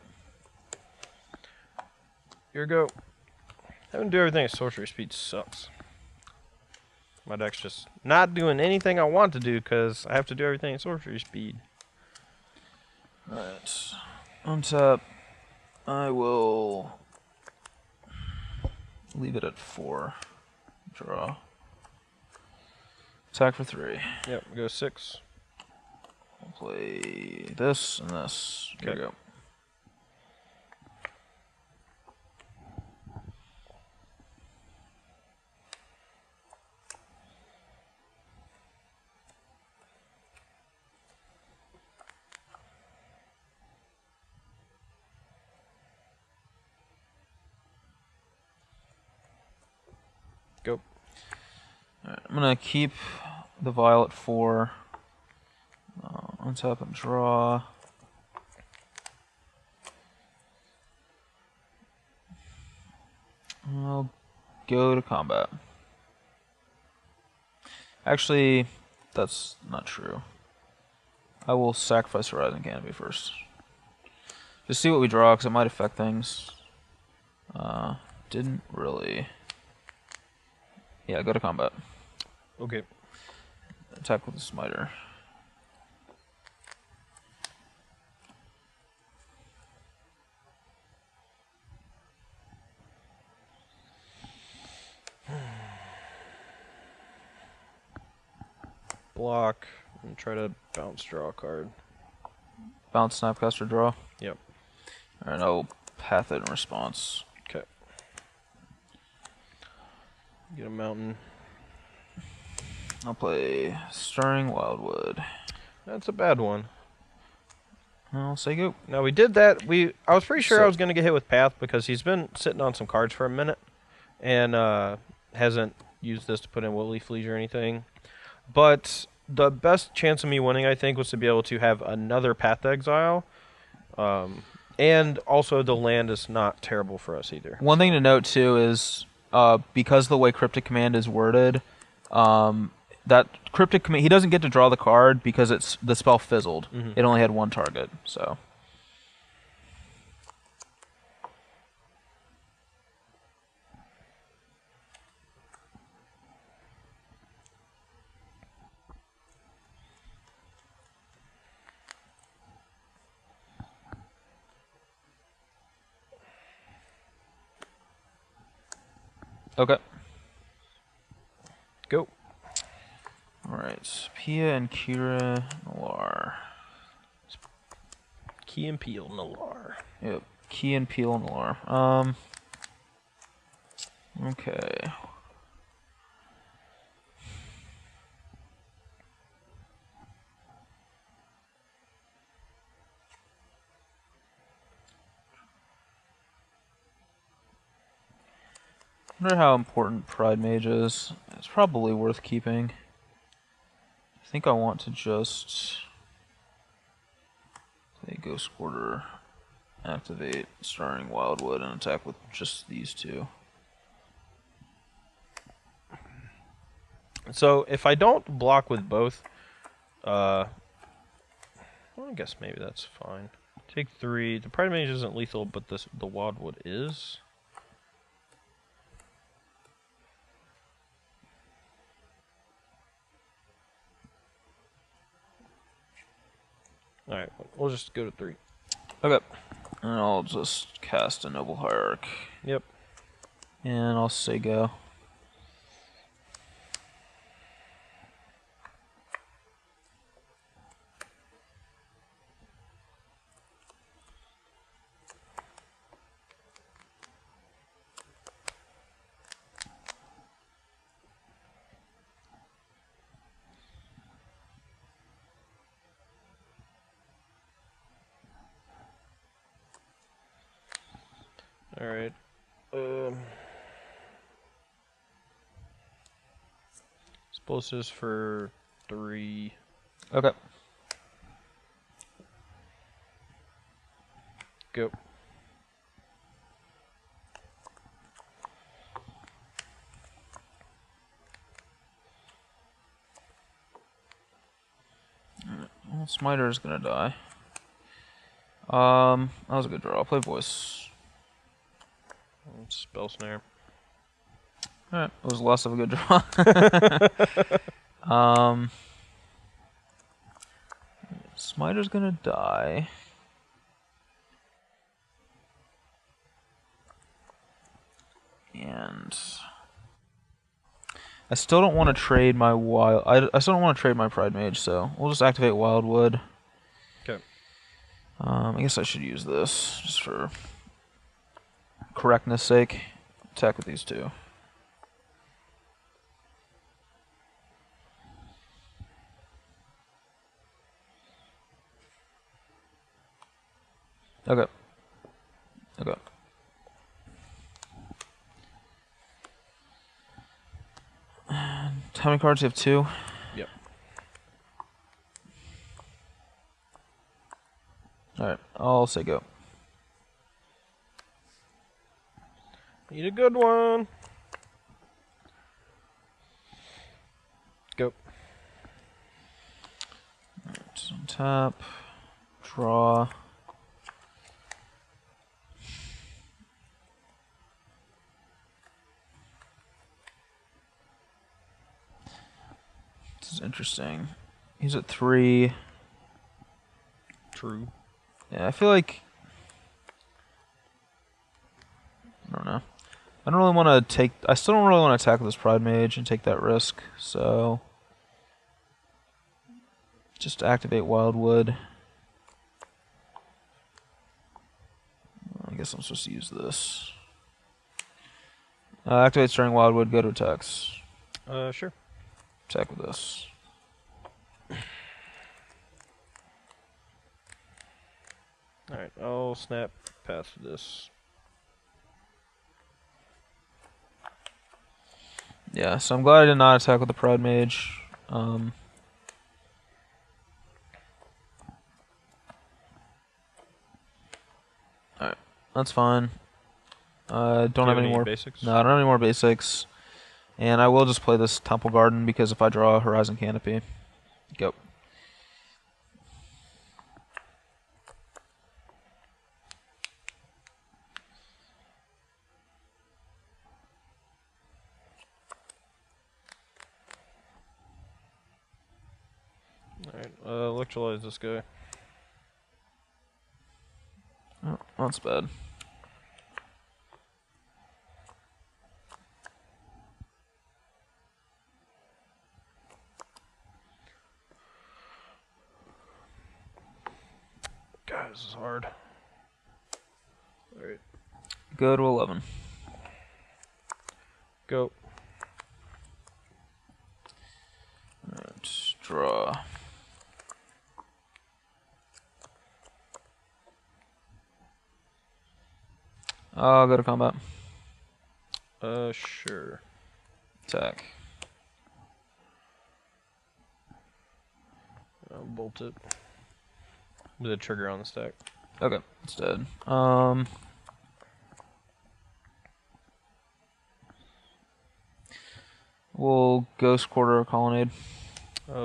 Here we go. Having to do everything at sorcery speed sucks. My deck's just not doing anything I want to do because I have to do everything at sorcery speed. Alright. Untap. I will leave it at 4. Draw. Attack for 3. Yep, go 6. I'll play this and this. Here we go. Go. Alright, I'm gonna keep the vial at 4. Untap and draw. I'll go to combat. Actually, That's not true. I will sacrifice Horizon Canopy first. Just see what we draw, because it might affect things. Didn't really. Yeah, go to combat. Okay. Attack with the smiter. Block and try to bounce draw a card. Bounce, Snapcaster, draw. Yep. Alright, I'll path it in response. Okay. Get a mountain. I'll play Stirring Wildwood. That's a bad one. I'll say go. Now we did that. I was pretty sure So- I was going to get hit with Path because he's been sitting on some cards for a minute and hasn't used this to put in Woolly Fleege or anything. But the best chance of me winning, I think, was to be able to have another Path to Exile. And also the land is not terrible for us either. One thing to note too is because the way Cryptic Command is worded, that Cryptic Command, he doesn't get to draw the card because the spell fizzled. Mhm. It only had one target, so. Okay. Go. Alright, Pia and Kira Noir. Key and Peel, Nalar. Yep, Key and Peel Noir. Okay. I wonder how important Pride Mage is. It's probably worth keeping. I think I want to just play Ghost Quarter, activate Starring Wildwood, and attack with just these two. So if I don't block with both, well, I guess maybe that's fine. Take 3. The Pride Mage isn't lethal, but the Wildwood is. Alright, we'll just go to 3. Okay. And I'll just cast a Noble Hierarch. Yep. And I'll say go. Alright. Explosives for 3. Okay. Go. Well, Smiter's gonna die. That was a good draw. I'll play Voice. Spell Snare. Alright, it was less of a good draw. Smiter's gonna die. And I still don't want to trade my I still don't want to trade my Pride Mage, so we'll just activate Wildwood. Okay. I guess I should use this just for correctness sake. Attack with these two. Okay. Okay. How many cards do you have? 2? Yep. Alright, I'll say go. Need a good one. Go. tap, draw. This is interesting. He's at 3. True. Yeah, I feel like... I don't know. I don't really want to take... I still don't really want to tackle this Pride Mage and take that risk, so... Just activate Wildwood. I guess I'm supposed to use this. Activate Stirring Wildwood, go to attacks. Sure. Attack with this. Alright, I'll snap past this. Yeah, so I'm glad I did not attack with the Pride Mage. Alright, that's fine. Don't have any more basics. No, I don't have any more basics. And I will just play this Temple Garden because if I draw a Horizon Canopy. Go. Alright, electrolyze this guy. Oh, that's bad. God, this is hard. Alright. Go to 11. Go. Alright, draw. I'll go to combat. Sure. Attack. I'll bolt it. With a trigger on the stack. Okay, it's dead. We'll Ghost Quarter or Colonnade.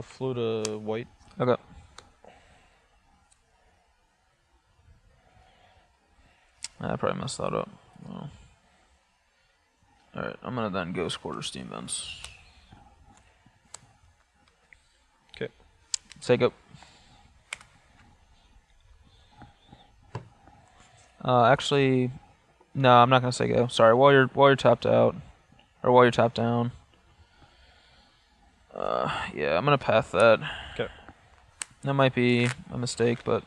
Flew to white. Okay. I probably messed that up. Oh. Alright, I'm gonna then Ghost Quarter Steam Vents. Okay. Take up. Actually, no, I'm not gonna say go. Sorry, while you're tapped out, or while you're tapped down. Yeah, I'm gonna path that. Okay. That might be a mistake, but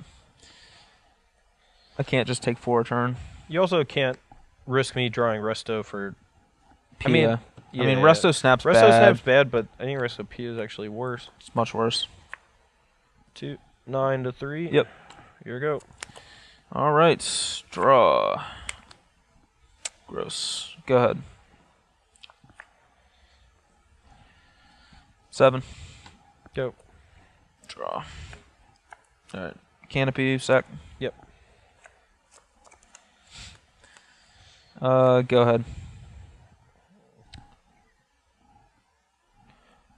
I can't just take 4 a turn. You also can't risk me drawing Resto for... Pia. Yeah, I mean, Resto Snap's Resto bad. Snap's bad, but I think Resto Pia is actually worse. It's much worse. 9 to 3. Yep. Here we go. All right, draw. Gross. Go ahead. 7. Go. Draw. All right. Canopy, sec. Yep. Go ahead.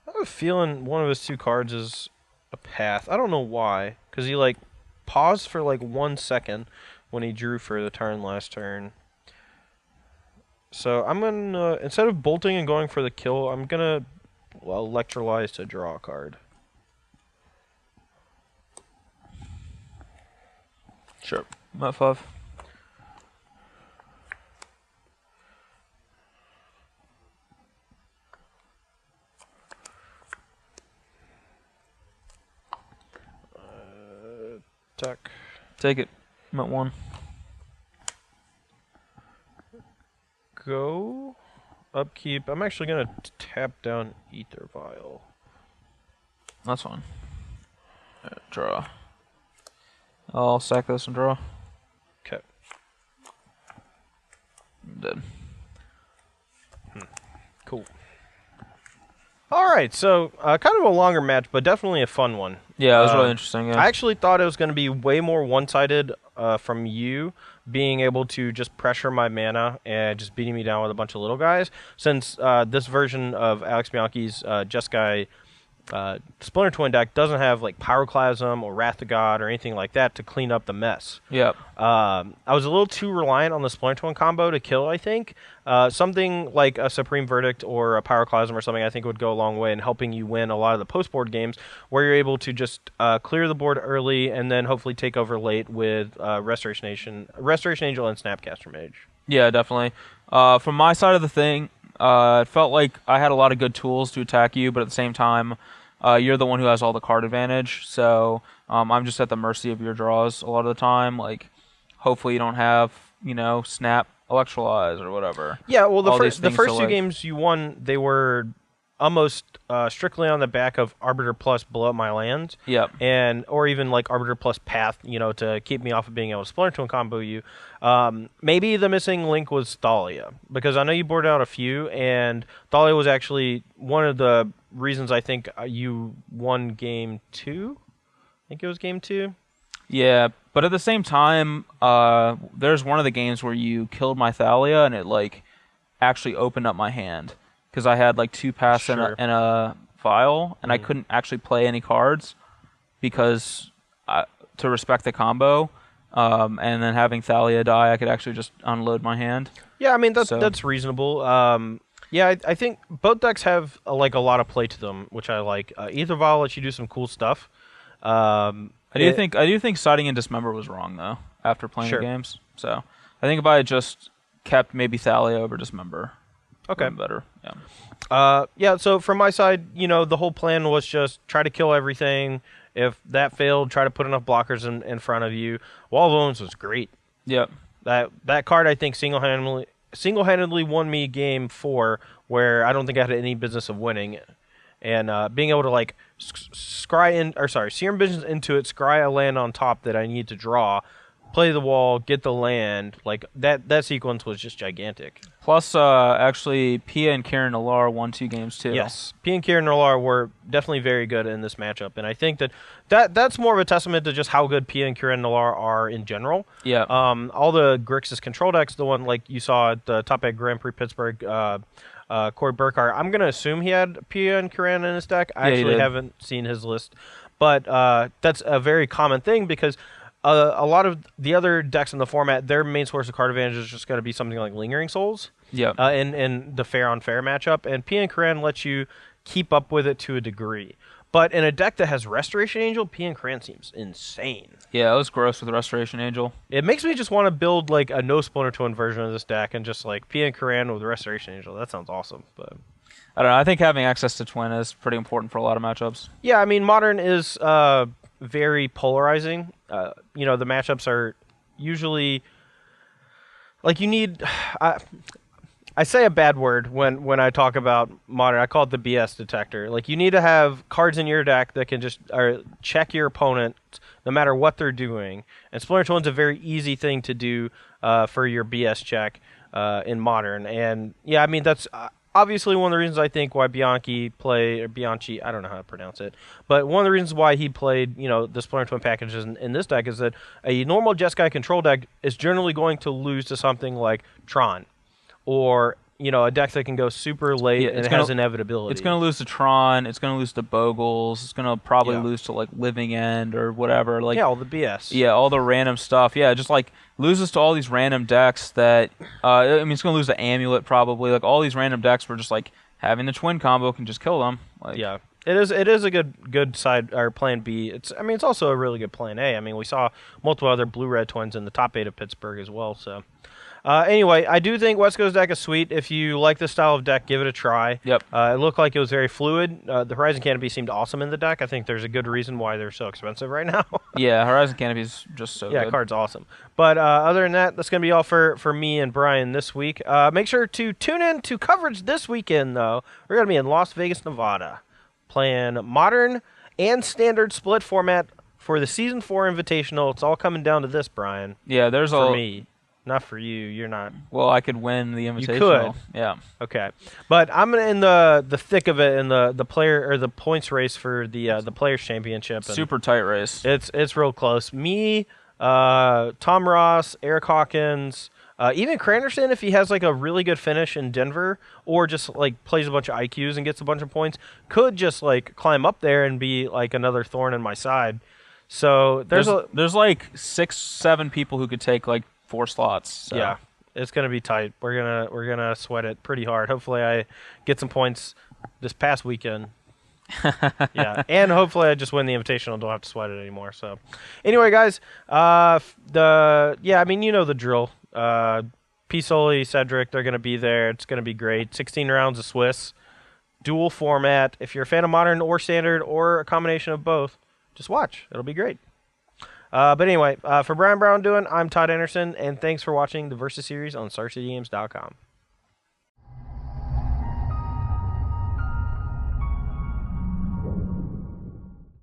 I have a feeling one of his 2 cards is a path. I don't know why, because he like paused for like 1 second when he drew for the turn last turn. So I'm gonna, instead of bolting and going for the kill, I'm gonna electrolyze to draw a card. Sure. I'm at 5. Attack. Take it. I'm at 1. Go. Upkeep. I'm actually gonna tap down Ether Vial. That's fine. Draw. I'll sack this and draw. Okay. I'm dead. Cool. Alright, so kind of a longer match, but definitely a fun one. Yeah, it was really interesting. Yeah. I actually thought it was going to be way more one-sided from you being able to just pressure my mana and just beating me down with a bunch of little guys, since this version of Alex Bianchi's Jeskai Splinter Twin deck doesn't have like Pyroclasm or Wrath of God or anything like that to clean up the mess. Yep. I was a little too reliant on the Splinter Twin combo to kill, I think. Something like a Supreme Verdict or a Pyroclasm or something I think would go a long way in helping you win a lot of the post-board games where you're able to just clear the board early and then hopefully take over late with Restoration Angel, and Snapcaster Mage. Yeah, definitely. From my side of the thing, it felt like I had a lot of good tools to attack you, but at the same time, you're the one who has all the card advantage, so I'm just at the mercy of your draws a lot of the time. Like, hopefully you don't have, Snap, Electrolyze, or whatever. Yeah, well, the first to, two games you won, they were almost strictly on the back of Arbiter plus blow up my lands. Yep. Or even like Arbiter plus Path, to keep me off of being able to Splinter Twin combo you. Maybe the missing link was Thalia, because I know you boarded out a few, and Thalia was actually one of the reasons I think you won game 2. I think it was game 2. Yeah, but at the same time, there's one of the games where you killed my Thalia, and it actually opened up my hand. Because I had 2 pass and a vial, and I couldn't actually play any cards because to respect the combo, and then having Thalia die, I could actually just unload my hand. Yeah, I mean that's reasonable. Yeah, I think both decks have a lot of play to them, which I like. Ether Vial lets you do some cool stuff. I do think siding in Dismember was wrong though after playing the games. So I think if I had just kept maybe Thalia over Dismember. Okay. Better. Yeah. Yeah. So from my side, the whole plan was just try to kill everything. If that failed, try to put enough blockers in front of you. Wall of Bones was great. Yep. That card I think single-handedly won me game 4, where I don't think I had any business of winning, and being able to Serum Visions into it, scry a land on top that I need to draw, play the wall, get the land, that sequence was just gigantic. Plus, actually, Pia and Kieran Nalaar won 2 games too. Yes, Pia and Kieran Nalaar were definitely very good in this matchup, and I think that's more of a testament to just how good Pia and Kieran Nalaar are in general. Yeah. All the Grixis control decks, the one you saw at the Top 8 Grand Prix Pittsburgh, Corey Burkhart, I'm going to assume he had Pia and Kieran in his deck. I actually haven't seen his list, but that's a very common thing because a lot of the other decks in the format, their main source of card advantage is just going to be something like Lingering Souls. Yeah. In the fair on fair matchup, and Pia and Kieran lets you keep up with it to a degree. But in a deck that has Restoration Angel, Pia and Kieran seems insane. Yeah, it was gross with Restoration Angel. It makes me just want to build a no Splinter Twin version of this deck and just Pia and Kieran with Restoration Angel. That sounds awesome. But I don't know. I think having access to Twin is pretty important for a lot of matchups. Yeah, I mean, Modern is very polarizing. The matchups are usually you need. I say a bad word when I talk about Modern. I call it the BS detector. You need to have cards in your deck that can just check your opponent no matter what they're doing. And Splinter Twin's a very easy thing to do for your BS check in Modern. And yeah, I mean that's obviously one of the reasons I think why Bianchi, I don't know how to pronounce it, but one of the reasons why he played, the Splinter Twin packages in this deck is that a normal Jeskai control deck is generally going to lose to something like Tron, or a deck that can go super late and has inevitability. It's going to lose to Tron. It's going to lose to Bogles. It's going to probably lose to Living End or whatever. All the BS. Yeah, all the random stuff. Yeah, just loses to all these random decks that. It's going to lose to Amulet probably. All these random decks where just having the Twin combo can just kill them. Yeah. It is a good side or plan B. It's also a really good plan A. I mean, we saw multiple other blue-red twins in the top 8 of Pittsburgh as well. So, anyway, I do think West Coast deck is sweet. If you like this style of deck, give it a try. Yep. It looked like it was very fluid. The Horizon Canopy seemed awesome in the deck. I think there's a good reason why they're so expensive right now. Yeah, Horizon Canopy is just so good. Yeah, card's awesome. But other than that, that's going to be all for me and Brian this week. Make sure to tune in to coverage this weekend, though. We're going to be in Las Vegas, Nevada, playing Modern and Standard split format for the Season 4 Invitational. It's all coming down to this, Brian. Yeah, for me. Not for you. You're not. Well, I could win the Invitational. You could. Yeah. Okay. But I'm in the thick of it in the player or the points race for the Players Championship. Super tight race. It's real close. Me, Tom Ross, Eric Hawkins, Even Cranderson, if he has like a really good finish in Denver, or just like plays a bunch of IQs and gets a bunch of points, could just like climb up there and be like another thorn in my side. So there's like 6, 7 people who could take like 4 slots. So. Yeah, it's gonna be tight. We're gonna sweat it pretty hard. Hopefully, I get some points this past weekend. Yeah, and hopefully I just win the Invitational. Don't have to sweat it anymore. So, anyway, guys, I mean, you know the drill. Pisoli, Cedric, they're gonna be there. It's gonna be great. 16 rounds of Swiss, dual format. If you're a fan of Modern or Standard or a combination of both, just watch. It'll be great. But anyway, for Braun-Duin, I'm Todd Anderson, and thanks for watching the Versus series on StarCityGames.com.